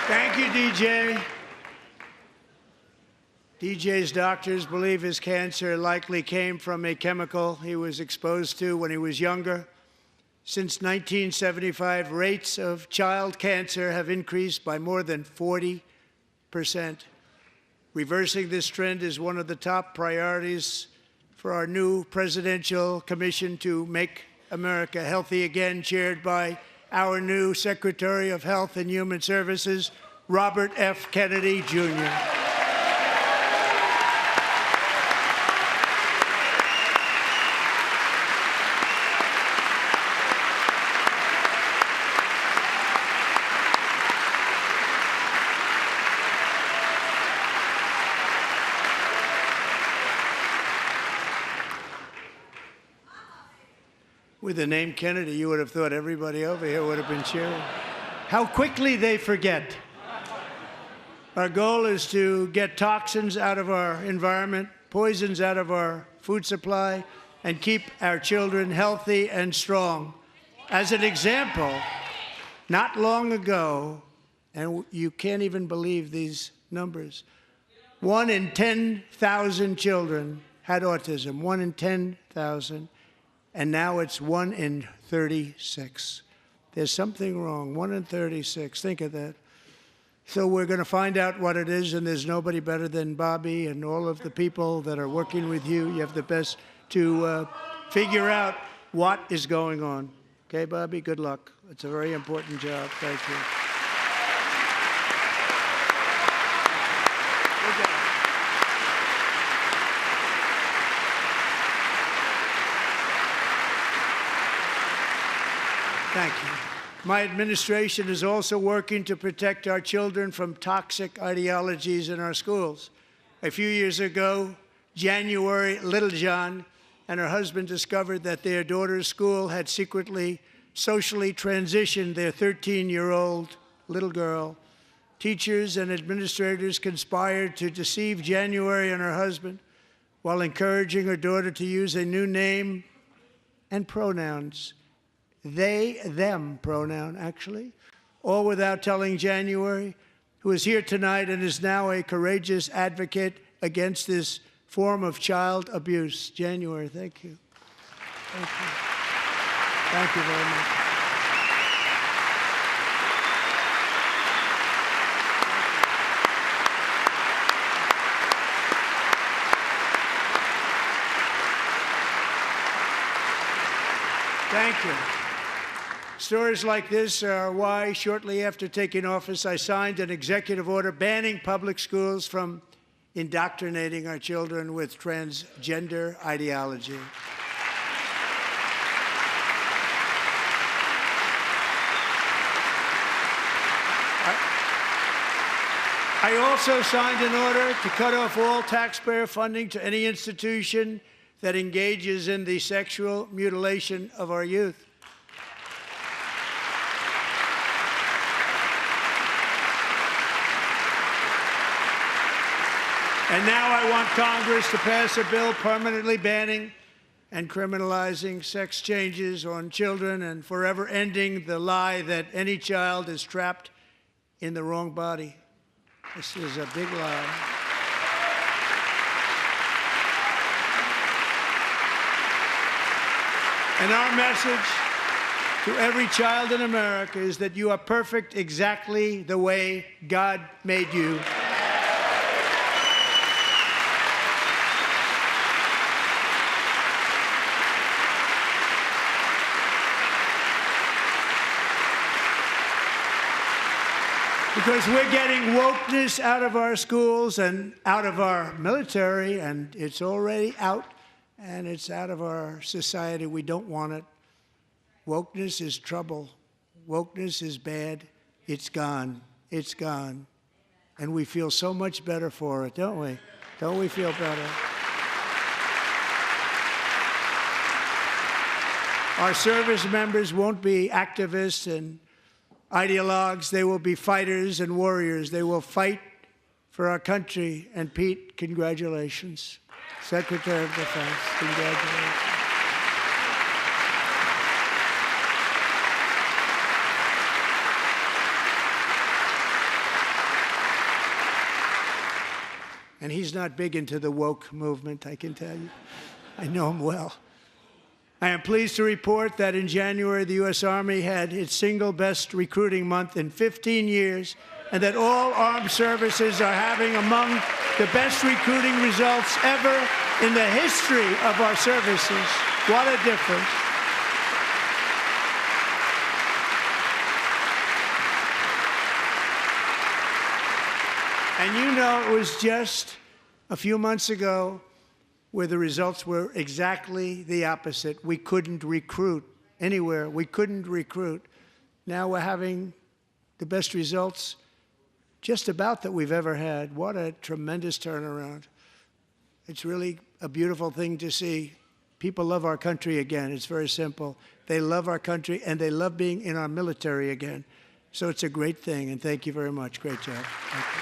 Thank you, DJ. DJ's doctors believe his cancer likely came from a chemical he was exposed to when he was younger. Since 1975, rates of child cancer have increased by more than 40%. Reversing this trend is one of the top priorities for our new presidential commission to make America healthy again, chaired by our new Secretary of Health and Human Services, Robert F. Kennedy, Jr. With the name Kennedy, you would have thought everybody over here would have been cheering. How quickly they forget. Our goal is to get toxins out of our environment, poisons out of our food supply, and keep our children healthy and strong. As an example, not long ago, and you can't even believe these numbers, 1 in 10,000 children had autism, 1 in 10,000. And now it's 1 in 36. There's something wrong, 1 in 36. Think of that. So we're going to find out what it is, and there's nobody better than Bobby and all of the people that are working with you. You have the best to figure out what is going on. Okay, Bobby, good luck. It's a very important job. Thank you. Good job. Thank you. My administration is also working to protect our children from toxic ideologies in our schools. A few years ago, January Littlejohn and her husband discovered that their daughter's school had secretly socially transitioned their 13-year-old little girl. Teachers and administrators conspired to deceive January and her husband while encouraging her daughter to use a new name and pronouns. They, them pronoun, actually, all without telling January, who is here tonight and is now a courageous advocate against this form of child abuse. January, thank you. Thank you. Thank you very much. Thank you. Stories like this are why, shortly after taking office, I signed an executive order banning public schools from indoctrinating our children with transgender ideology. I also signed an order to cut off all taxpayer funding to any institution that engages in the sexual mutilation of our youth. And now I want Congress to pass a bill permanently banning and criminalizing sex changes on children and forever ending the lie that any child is trapped in the wrong body. This is a big lie. And our message to every child in America is that you are perfect exactly the way God made you. Because we're getting wokeness out of our schools and out of our military, and it's already out, and it's out of our society. We don't want it. Wokeness is trouble. Wokeness is bad. It's gone. It's gone. And we feel so much better for it, don't we? Don't we feel better? Our service members won't be activists and ideologues. They will be fighters and warriors. They will fight for our country. And Pete, congratulations. Secretary of Defense, congratulations. And he's not big into the woke movement, I can tell you. I know him well. I am pleased to report that in January, the U.S. Army had its single best recruiting month in 15 years, and that all armed services are having among the best recruiting results ever in the history of our services. What a difference. And you know, it was just a few months ago where the results were exactly the opposite. We couldn't recruit anywhere. We couldn't recruit. Now we're having the best results just about that we've ever had. What a tremendous turnaround. It's really a beautiful thing to see. People love our country again. It's very simple. They love our country, and they love being in our military again. So it's a great thing, and thank you very much. Great job. Thank you.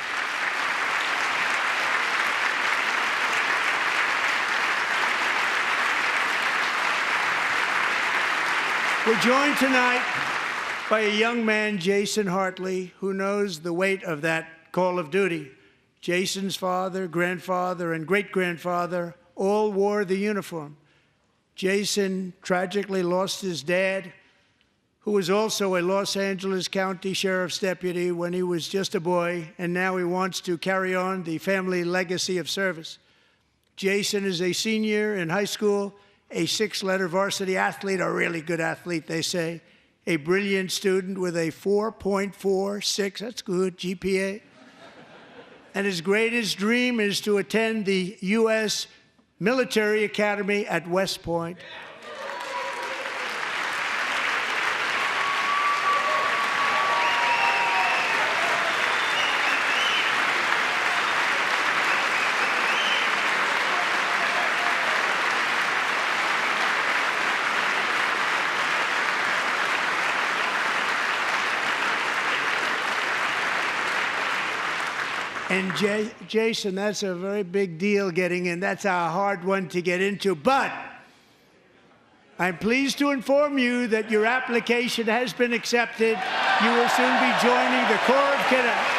We're joined tonight by a young man, Jason Hartley, who knows the weight of that call of duty. Jason's father, grandfather, and great-grandfather all wore the uniform. Jason tragically lost his dad, who was also a Los Angeles County Sheriff's deputy when he was just a boy, and now he wants to carry on the family legacy of service. Jason is a senior in high school, a six-letter varsity athlete, a really good athlete, they say, a brilliant student with a 4.46, that's good, GPA. And his greatest dream is to attend the U.S. Military Academy at West Point. And Jason, that's a very big deal getting in. That's a hard one to get into. But I'm pleased to inform you that your application has been accepted. You will soon be joining the Corps of Cadets.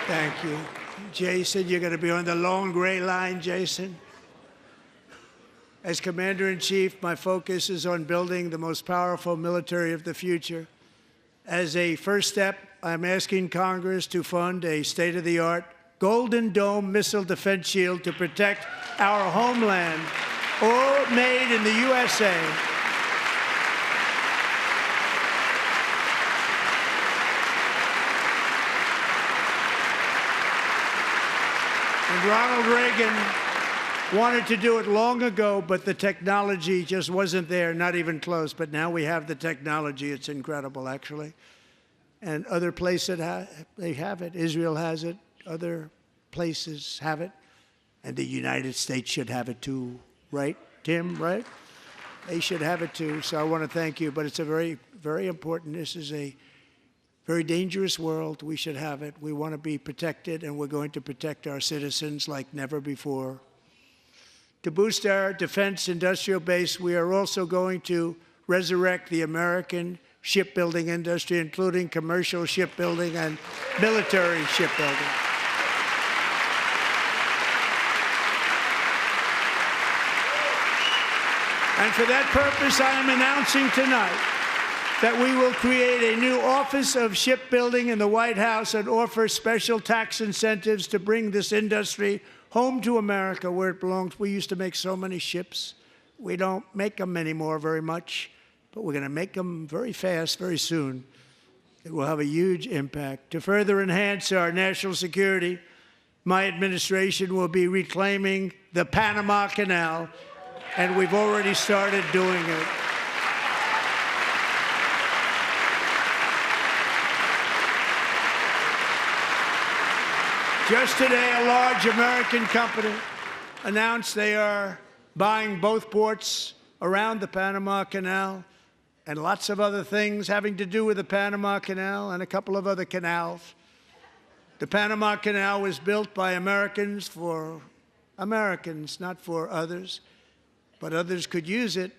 Thank you. Jason, you're going to be on the long gray line, Jason. As Commander-in-Chief, my focus is on building the most powerful military of the future. As a first step, I'm asking Congress to fund a state-of-the-art Golden Dome missile defense shield to protect our homeland, all made in the USA. And Ronald Reagan wanted to do it long ago, but the technology just wasn't there, not even close. But now we have the technology. It's incredible, actually. And other places, they have it. Israel has it. Other places have it. And the United States should have it too, right, Tim, right? They should have it too. So I want to thank you. But it's a very, very important. This is a very dangerous world. We should have it. We want to be protected, and we're going to protect our citizens like never before. To boost our defense industrial base, we are also going to resurrect the American shipbuilding industry, including commercial shipbuilding and military shipbuilding. And for that purpose, I am announcing tonight that we will create a new Office of Shipbuilding in the White House and offer special tax incentives to bring this industry home to America where it belongs. We used to make so many ships. We don't make them anymore very much, but we're going to make them very fast, very soon. It will have a huge impact. To further enhance our national security, my administration will be reclaiming the Panama Canal, and we've already started doing it. Just today, a large American company announced they are buying both ports around the Panama Canal and lots of other things having to do with the Panama Canal and a couple of other canals. The Panama Canal was built by Americans for Americans, not for others, but others could use it.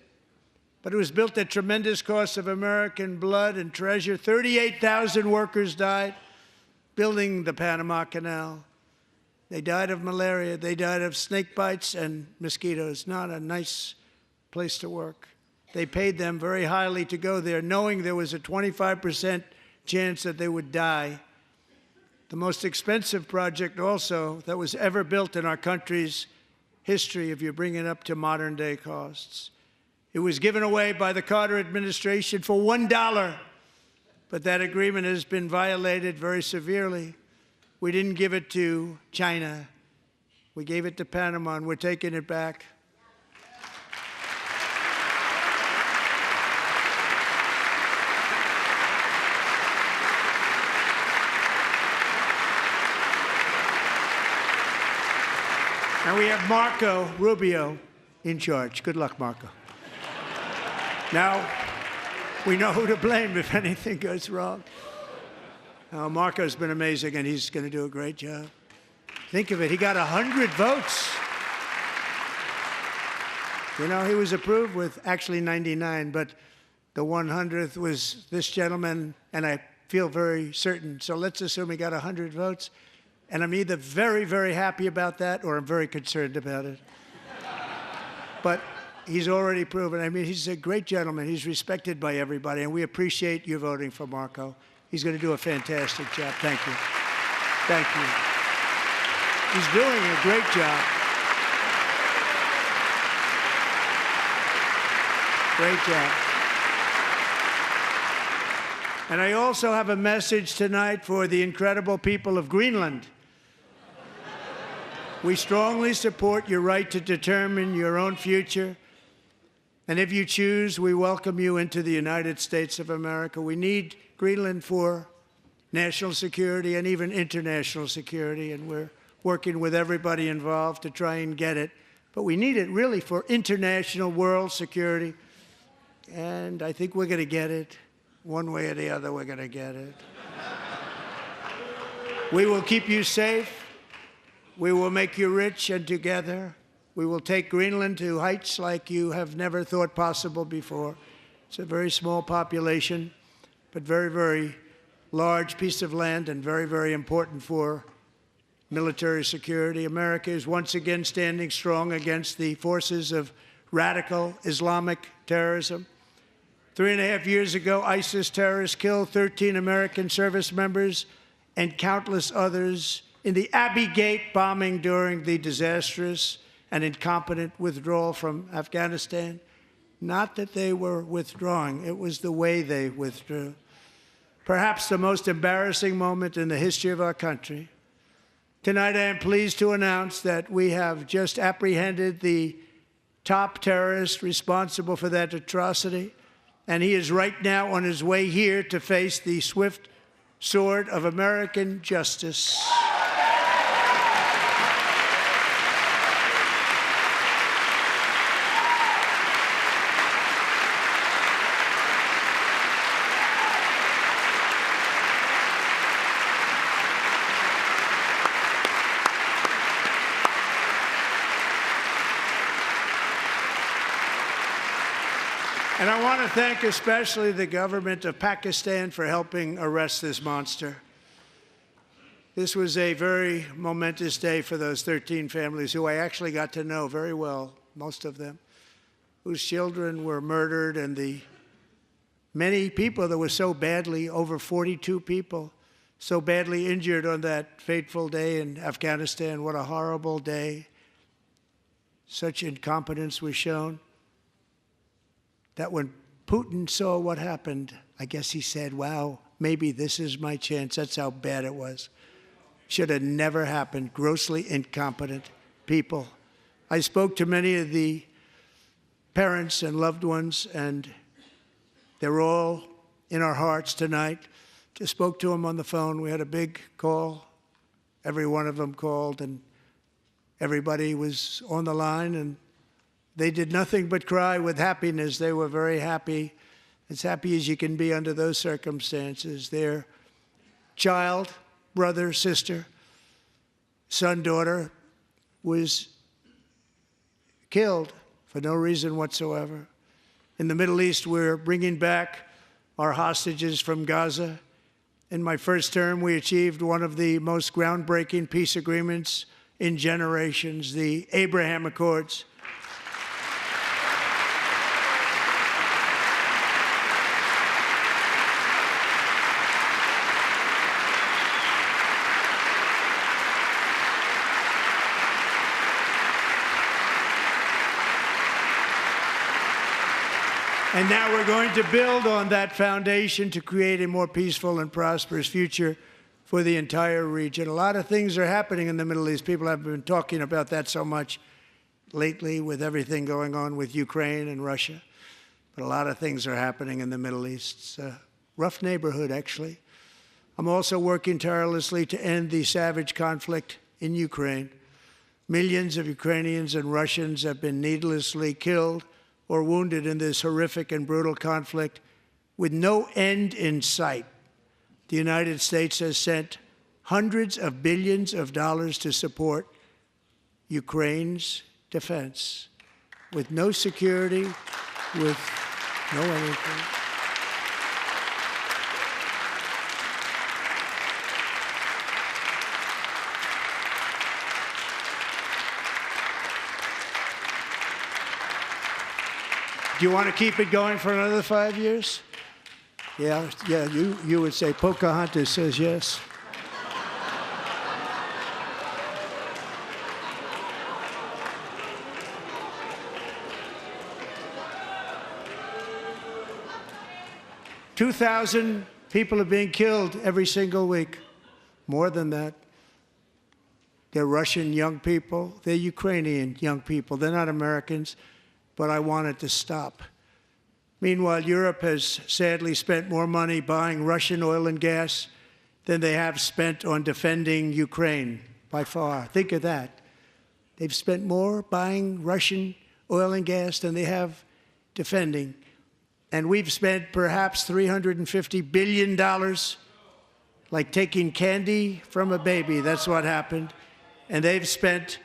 But it was built at tremendous cost of American blood and treasure. 38,000 workers died building the Panama Canal. They died of malaria. They died of snake bites and mosquitoes. Not a nice place to work. They paid them very highly to go there, knowing there was a 25% chance that they would die. The most expensive project also that was ever built in our country's history, if you bring it up to modern day costs. It was given away by the Carter administration for $1, but that agreement has been violated very severely. We didn't give it to China. We gave it to Panama, and we're taking it back. And we have Marco Rubio in charge. Good luck, Marco. Now, we know who to blame if anything goes wrong. Marco's been amazing, and he's going to do a great job. Think of it. He got 100 votes. You know, he was approved with actually 99, but the 100th was this gentleman, and I feel very certain. So let's assume he got 100 votes. And I'm either very, very happy about that or I'm very concerned about it. But he's already proven. I mean, he's a great gentleman. He's respected by everybody, and we appreciate you voting for Marco. He's going to do a fantastic job. Thank you. Thank you. He's doing a great job. Great job. And I also have a message tonight for the incredible people of Greenland. We strongly support your right to determine your own future. And if you choose, we welcome you into the United States of America. We need Greenland for national security and even international security, and we're working with everybody involved to try and get it. But we need it really for international world security. And I think we're going to get it. One way or the other, we're going to get it. We will keep you safe. We will make you rich, and together we will take Greenland to heights like you have never thought possible before. It's a very small population, but very, very large piece of land and very, very important for military security. America is once again standing strong against the forces of radical Islamic terrorism. 3.5 years ago, ISIS terrorists killed 13 American service members and countless others in the Abbey Gate bombing during the disastrous and incompetent withdrawal from Afghanistan. Not that they were withdrawing, it was the way they withdrew. Perhaps the most embarrassing moment in the history of our country. Tonight, I am pleased to announce that we have just apprehended the top terrorist responsible for that atrocity, and he is right now on his way here to face the swift sword of American justice. And I want to thank especially the government of Pakistan for helping arrest this monster. This was a very momentous day for those 13 families who I actually got to know very well, most of them, whose children were murdered, and the many people that were so badly, over 42 people, so badly injured on that fateful day in Afghanistan. What a horrible day. Such incompetence was shown. That when Putin saw what happened, I guess he said, wow, maybe this is my chance. That's how bad it was. Should have never happened. Grossly incompetent people. I spoke to many of the parents and loved ones, and they're all in our hearts tonight. Just spoke to them on the phone. We had a big call every one of them called, and everybody was on the line, and they did nothing but cry with happiness. They were very happy, as happy as you can be under those circumstances. Their child, brother, sister, son, daughter was killed for no reason whatsoever. In the Middle East, we're bringing back our hostages from Gaza. In my first term, we achieved one of the most groundbreaking peace agreements in generations, the Abraham Accords. And now we're going to build on that foundation to create a more peaceful and prosperous future for the entire region. A lot of things are happening in the Middle East. People have been talking about that so much lately with everything going on with Ukraine and Russia. But a lot of things are happening in the Middle East. It's a rough neighborhood, actually. I'm also working tirelessly to end the savage conflict in Ukraine. Millions of Ukrainians and Russians have been needlessly killed or wounded in this horrific and brutal conflict with no end in sight. The United States has sent hundreds of billions of dollars to support Ukraine's defense with no security, with no anything. Do you want to keep it going for another 5 years? Yeah, you would say Pocahontas says yes. $2,000 people are being killed every single week. More than that. They're Russian young people. They're Ukrainian young people. They're not Americans. But I want it to stop. Meanwhile, Europe has sadly spent more money buying Russian oil and gas than they have spent on defending Ukraine, by far. Think of that. They've spent more buying Russian oil and gas than they have defending. And we've spent perhaps $350 billion, like taking candy from a baby. That's what happened. And they've spent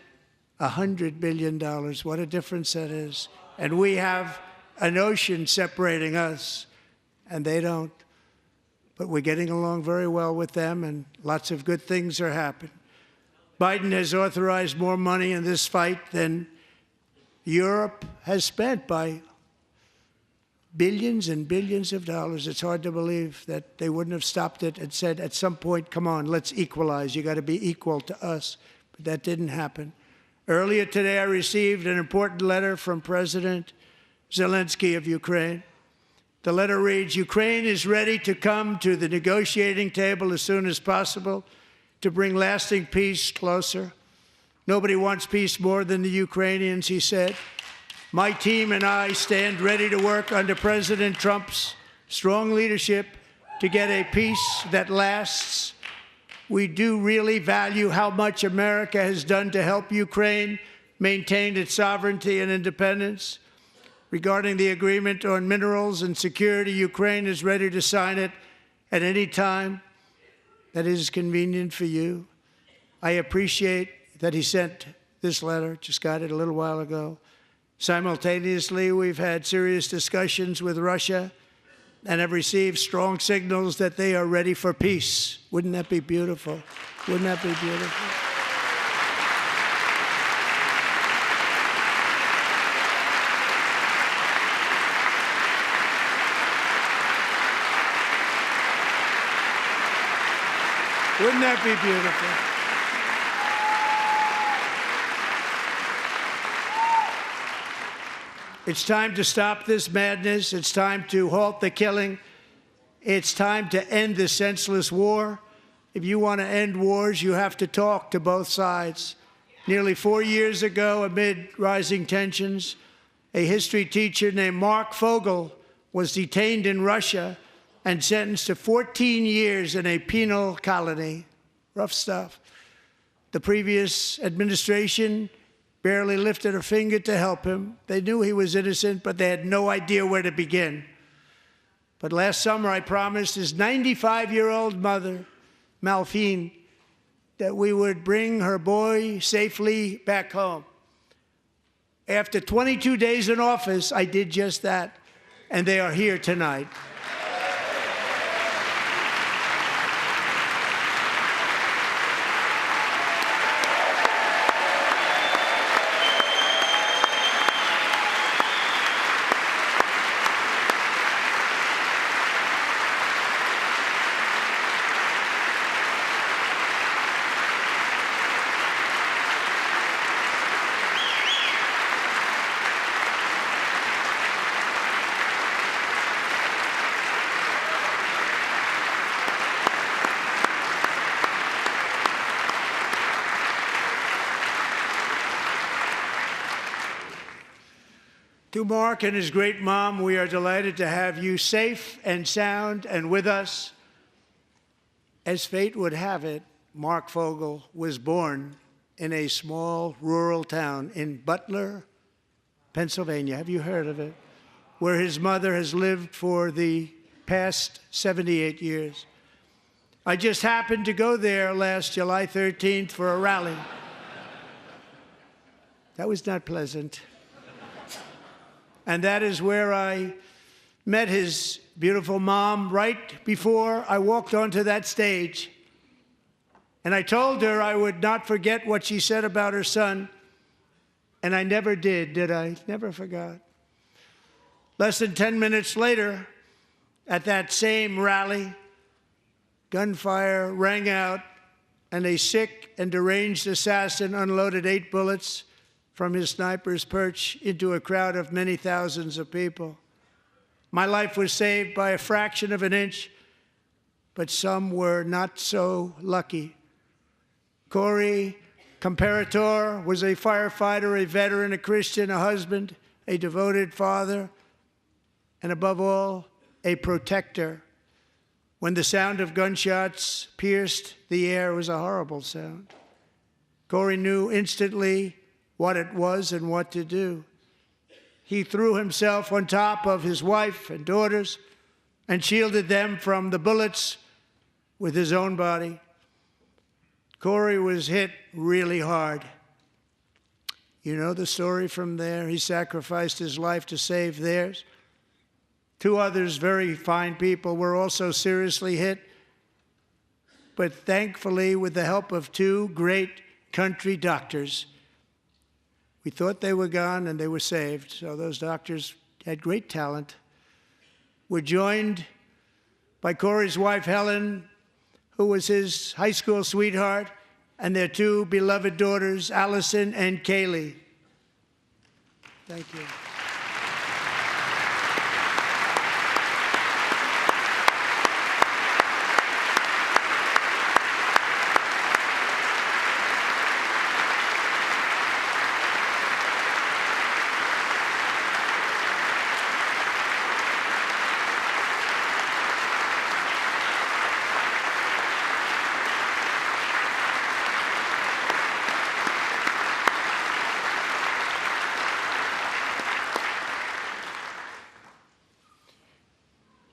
$100 billion. What a difference that is. And we have an ocean separating us, and they don't. But we're getting along very well with them, and lots of good things are happening. Biden has authorized more money in this fight than Europe has spent, by billions and billions of dollars. It's hard to believe that they wouldn't have stopped it and said, at some point, come on, let's equalize. You got to be equal to us. But that didn't happen. Earlier today, I received an important letter from President Zelensky of Ukraine. The letter reads, Ukraine is ready to come to the negotiating table as soon as possible to bring lasting peace closer. Nobody wants peace more than the Ukrainians, he said. My team and I stand ready to work under President Trump's strong leadership to get a peace that lasts. We do really value how much America has done to help Ukraine maintain its sovereignty and independence. Regarding the agreement on minerals and security, Ukraine is ready to sign it at any time that is convenient for you. I appreciate that he sent this letter, just got it a little while ago. Simultaneously, we've had serious discussions with Russia and have received strong signals that they are ready for peace. Wouldn't that be beautiful? Wouldn't that be beautiful? Wouldn't that be beautiful? It's time to stop this madness. It's time to halt the killing. It's time to end this senseless war. If you want to end wars, you have to talk to both sides. Nearly 4 years ago, amid rising tensions, a history teacher named Mark Fogel was detained in Russia and sentenced to 14 years in a penal colony. Rough stuff. The previous administration barely lifted a finger to help him. They knew he was innocent, but they had no idea where to begin. But last summer, I promised his 95-year-old mother, Malphine, that we would bring her boy safely back home. After 22 days in office, I did just that, and they are here tonight. To Mark and his great mom, we are delighted to have you safe and sound and with us. As fate would have it, Mark Fogel was born in a small rural town in Butler, Pennsylvania. Have you heard of it? Where his mother has lived for the past 78 years. I just happened to go there last July 13th for a rally. That was not pleasant. And that is where I met his beautiful mom right before I walked onto that stage. And I told her I would not forget what she said about her son. And I never did I? Never forgot. Less than 10 minutes later, at that same rally, gunfire rang out, and a sick and deranged assassin unloaded 8 bullets from his sniper's perch into a crowd of many thousands of people. My life was saved by a fraction of an inch, but some were not so lucky. Corey Comparator was a firefighter, a veteran, a Christian, a husband, a devoted father, and above all, a protector. When the sound of gunshots pierced the air, it was a horrible sound. Corey knew instantly what it was and what to do. He threw himself on top of his wife and daughters and shielded them from the bullets with his own body. Corey was hit really hard. You know the story from there. He sacrificed his life to save theirs. 2 others, very fine people, were also seriously hit. But thankfully, with the help of 2 great country doctors, we thought they were gone, and they were saved. So those doctors had great talent. We're joined by Corey's wife, Helen, who was his high school sweetheart, and their 2 beloved daughters, Allison and Kaylee. Thank you.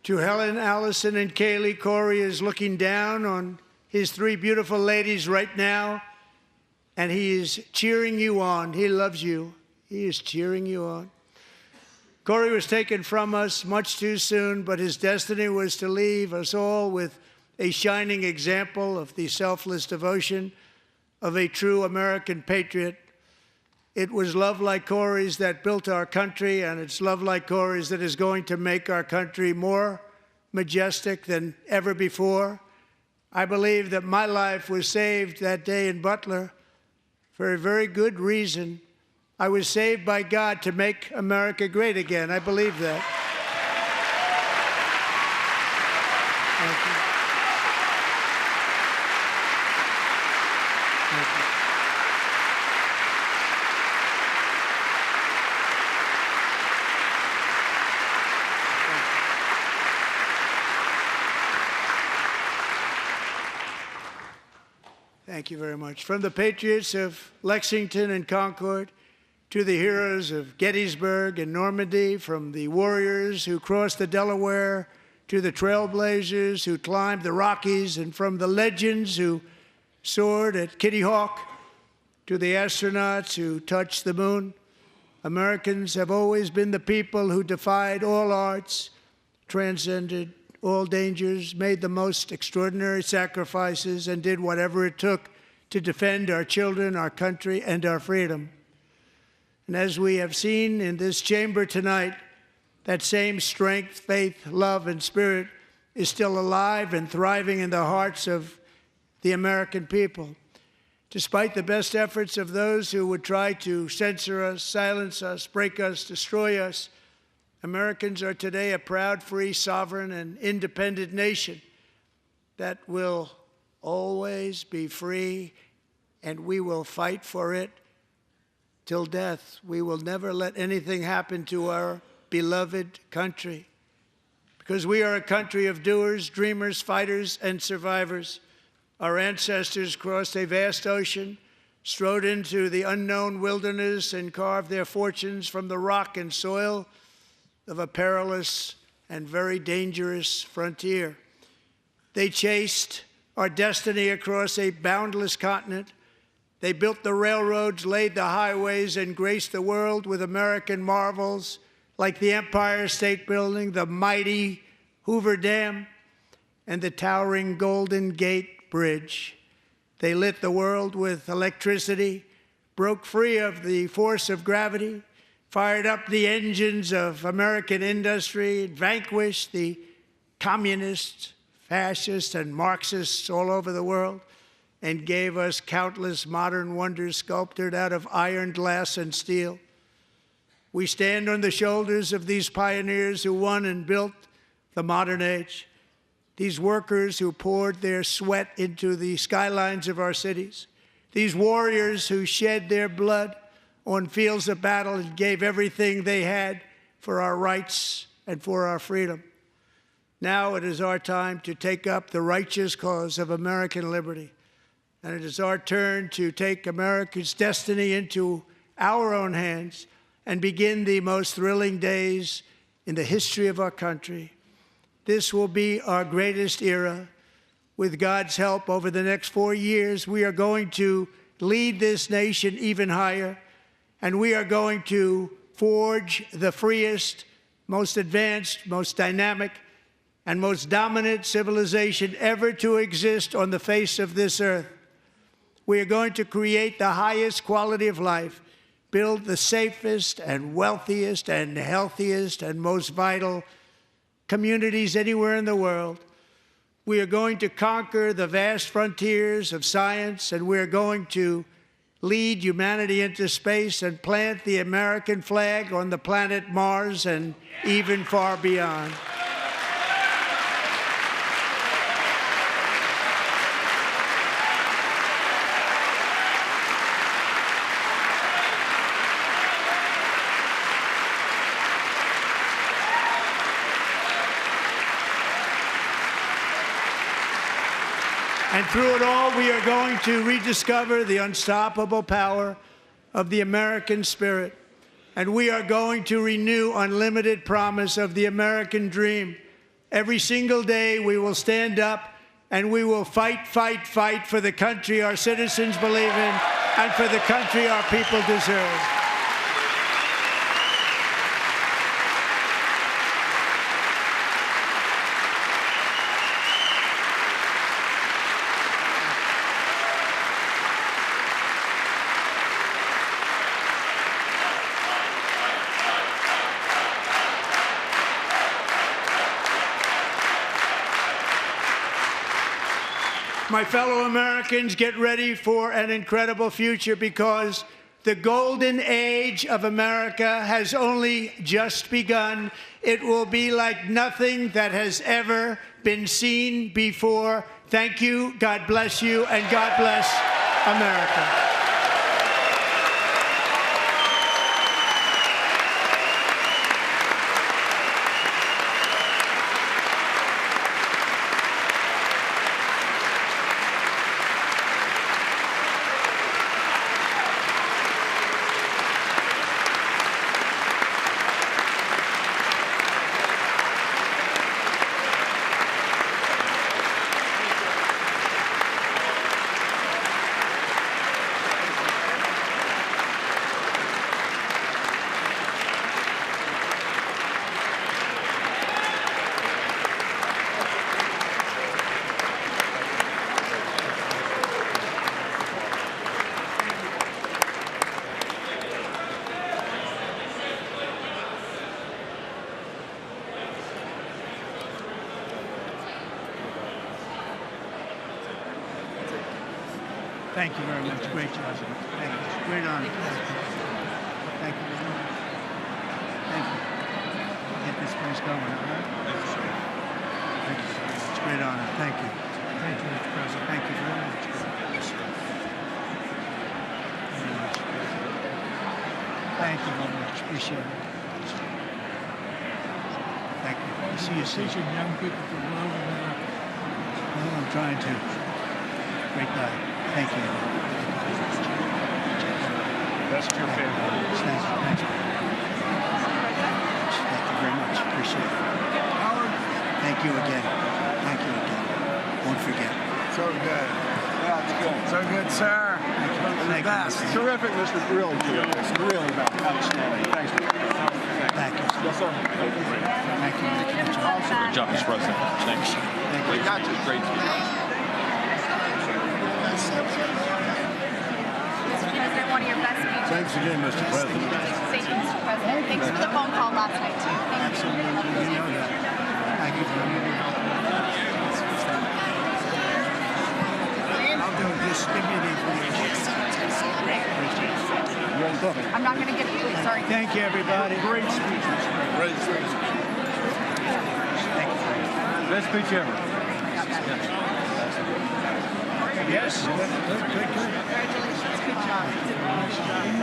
To Helen, Allison, and Kaylee, Corey is looking down on his 3 beautiful ladies right now, and he is cheering you on. He loves you. He is cheering you on. Corey was taken from us much too soon, but his destiny was to leave us all with a shining example of the selfless devotion of a true American patriot. It was love like Corey's that built our country, and it's love like Corey's that is going to make our country more majestic than ever before. I believe that my life was saved that day in Butler for a very good reason. I was saved by God to make America great again. I believe that. Thank you. Thank you. Thank you very much. From the patriots of Lexington and Concord to the heroes of Gettysburg and Normandy, from the warriors who crossed the Delaware to the trailblazers who climbed the Rockies, and from the legends who soared at Kitty Hawk to the astronauts who touched the moon, Americans have always been the people who defied all odds, transcended all dangers, made the most extraordinary sacrifices, and did whatever it took to defend our children, our country, and our freedom. And as we have seen in this chamber tonight, that same strength, faith, love, and spirit is still alive and thriving in the hearts of the American people. Despite the best efforts of those who would try to censor us, silence us, break us, destroy us, Americans are today a proud, free, sovereign, and independent nation that will always be free, and we will fight for it till death. We will never let anything happen to our beloved country, because we are a country of doers, dreamers, fighters, and survivors. Our ancestors crossed a vast ocean, strode into the unknown wilderness, and carved their fortunes from the rock and soil of a perilous and very dangerous frontier. They chased our destiny across a boundless continent. They built the railroads, laid the highways, and graced the world with American marvels like the Empire State Building, the mighty Hoover Dam, and the towering Golden Gate Bridge. They lit the world with electricity, broke free of the force of gravity, fired up the engines of American industry, vanquished the communists, fascists, and Marxists all over the world, and gave us countless modern wonders sculptured out of iron, glass, and steel. We stand on the shoulders of these pioneers who won and built the modern age, these workers who poured their sweat into the skylines of our cities, these warriors who shed their blood on fields of battle and gave everything they had for our rights and for our freedom. Now it is our time to take up the righteous cause of American liberty. And it is our turn to take America's destiny into our own hands and begin the most thrilling days in the history of our country. This will be our greatest era. With God's help, over the next 4 years, we are going to lead this nation even higher, and we are going to forge the freest, most advanced, most dynamic, and most dominant civilization ever to exist on the face of this earth. We are going to create the highest quality of life, build the safest and wealthiest and healthiest and most vital communities anywhere in the world. We are going to conquer the vast frontiers of science, and we are going to lead humanity into space and plant the American flag on the planet Mars and even far beyond. And through it all, we are going to rediscover the unstoppable power of the American spirit. And we are going to renew unlimited promise of the American dream. Every single day, we will stand up and we will fight, fight, fight for the country our citizens believe in and for the country our people deserve. My fellow Americans, get ready for an incredible future, because the golden age of America has only just begun. It will be like nothing that has ever been seen before. Thank you, God bless you, and God bless America. Thank you very much. Great job. Thank you. Great honor. Thank you very much. Thank you. Get this place going, all right? Thank you very much. Great honor. Thank you. Thank you, Mr. President. Thank you very much. Thank you very much. Appreciate it. Thank you. I'll see you soon. Teaching young people to love America. Well, I'm trying to. Great guy. Thank you. That's your favorite. Thank you. Thank you. Thank you very much. Appreciate it. Howard. Thank you again. Thank you again. Won't forget. So good. Yeah, it's good. So good, sir. Thank you. Thank you. Terrific, Mr. Really terrific. Really outstanding. Thanks. Thank you. Yes, sir. Thank you. Good job. Good job, Mr. President. Thanks. Thank you. We got you. Great speech. Mr. President, one of your best speeches. Thanks again, Mr. President. Thank you, Mr. President. Thanks for the phone call last night, too. Thank you. Absolutely. You know that. Thank you very much. I'll do it. Just give me the information. I'm not going to give you, sorry. Thank you, everybody. Great speech. Great speech. Thank you. Best speech ever. Yes. Good. Congratulations. Good job.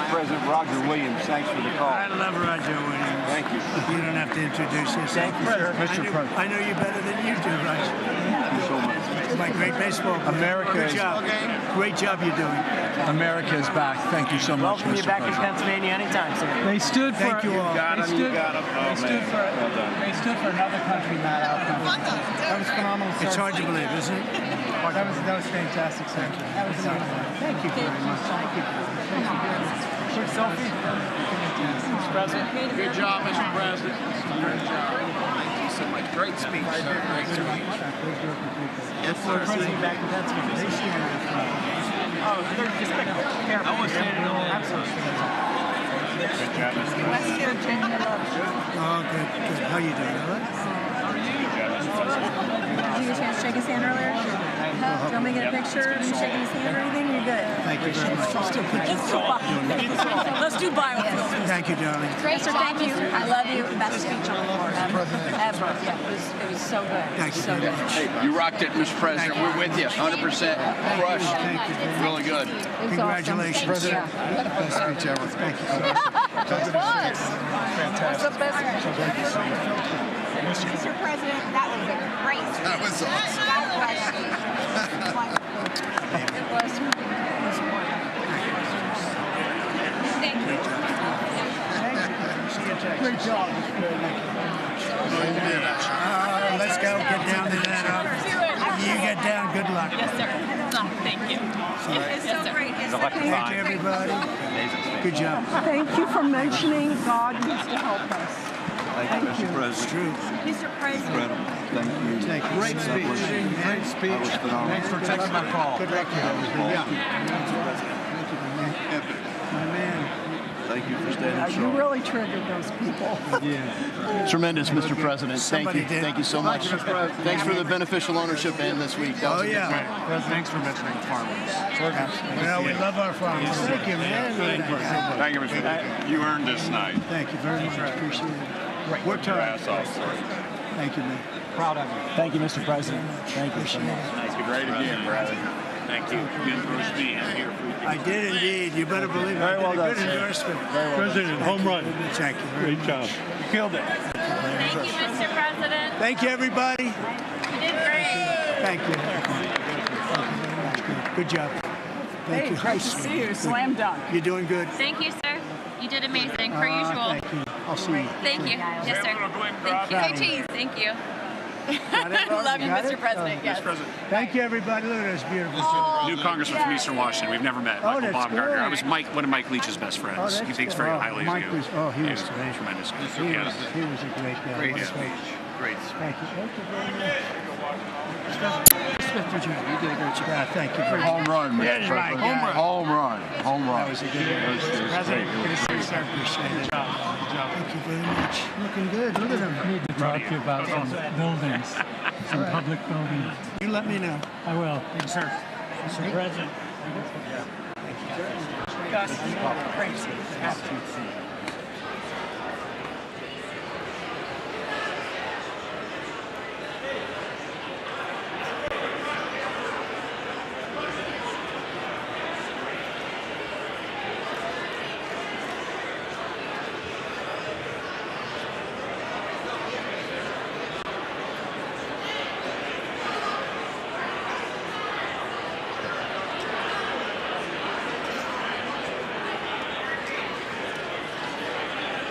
President Roger Williams, thanks for the call. I love Roger Williams. Thank you. You don't have to introduce yourself. Thank you, sir. Mr. President. I know you better than you do, Roger. Thank you so much. My great baseball player. America Good is- job. Great job you're doing. America is back. Thank you so much, Welcome you Mr. back in President. Pennsylvania anytime, sir. They stood for. Thank you all. They stood for another country, not our country. That was phenomenal. It's hard to believe, isn't it? That was fantastic, sir. That was Thank you very much. Thank you. quick selfie. Mr. President. Good job, Mr. President. Great job. Thank you so much. Great speech, sir. Great speech. Yes, sir. President back in Pennsylvania. Oh, they're just careful. I was standing on Absolutely. West Virginia loves you. Oh, good. How you doing? All right? Did you get a chance to shake his hand earlier? Do you want me to get a picture of you shaking his hand or anything? You're good. Thank you very much. Let's do biofilm. Thank you, darling. Great Sir, job, thank you. Mr. I love you. Best speech on the floor ever. Yeah, it was so good. Thank you So very good. much. Hey, you rocked it, Mr. President. We're with you. 100% crushed. Thank you. Really good. Congratulations. President. Best speech ever. Thank you so much. What's the best? Mr. President, that was a great speech. That was awesome. God bless you. Wonderful. It was wonderful. Thank you. Great job. Let's go. Get down to that. You get down. Good luck. Yes, sir. Thank you. It's so great. Thank you, everybody. Good job. Thank you for mentioning God needs to help us. Thank you, Mr. President. It's true. Mr. President. Incredible. Thank you. Thank you. Great speech. Great speech. That was phenomenal. Thanks for taking my call. Good luck. Yeah. Epic. My man. Thank you for standing You strong. really triggered those people. Tremendous, Mr. President. Thank Somebody you. did. Thank you so much. Thanks for the beneficial ownership and this week. That was Oh, a good yeah. one. Thanks for mentioning farmers. Well, we love our farmers. Thank you, man. Thank you, Mr. President. You earned this night. Thank you very much. Appreciate it. Worked hard. Thank you, man. Proud of you. Thank you, Mr. President. Thank you so much. Thank you. Great again, brother. Thank you. Good being here for you. I did indeed. You better believe it. Very well I done, did a good sir. endorsement. President, home run. Thank you very much. job. You killed it. Thank you, Mr. President. Thank you, everybody. You did great. Thank you. Good job. Thank you. Great to see you. Slam dunk. You're doing good. Thank you, sir. You did amazing, per usual. Thank you. I'll see you. Thank you. Yes, sir. Thank you. Say cheese. Thank you. Love you, Mr. President. Yes. Thank you, everybody. Look at this beautiful New congressman from Eastern Washington. We've never met. Oh, Michael that's Baumgartner. great. I was one of Mike Leach's best friends. Oh, that's He thinks good. very Oh, highly of Mike you. was terrific. Tremendous. He Yeah. was a great guy. Great What a speech. great- Great. Thank you. Thank you very much. Mr. Jr. You did a great job. Yeah, thank you very much. Home run, Mr. There's my President. guy. Home run. Home run. That was a good one. President, good to see you, sir. Appreciate it. Good job. Thank you very much. Looking good. Look at him. I need to talk to you about some buildings, some public buildings. You let me know. I will. Thank you, sir. Mr. President. Gus, crazy.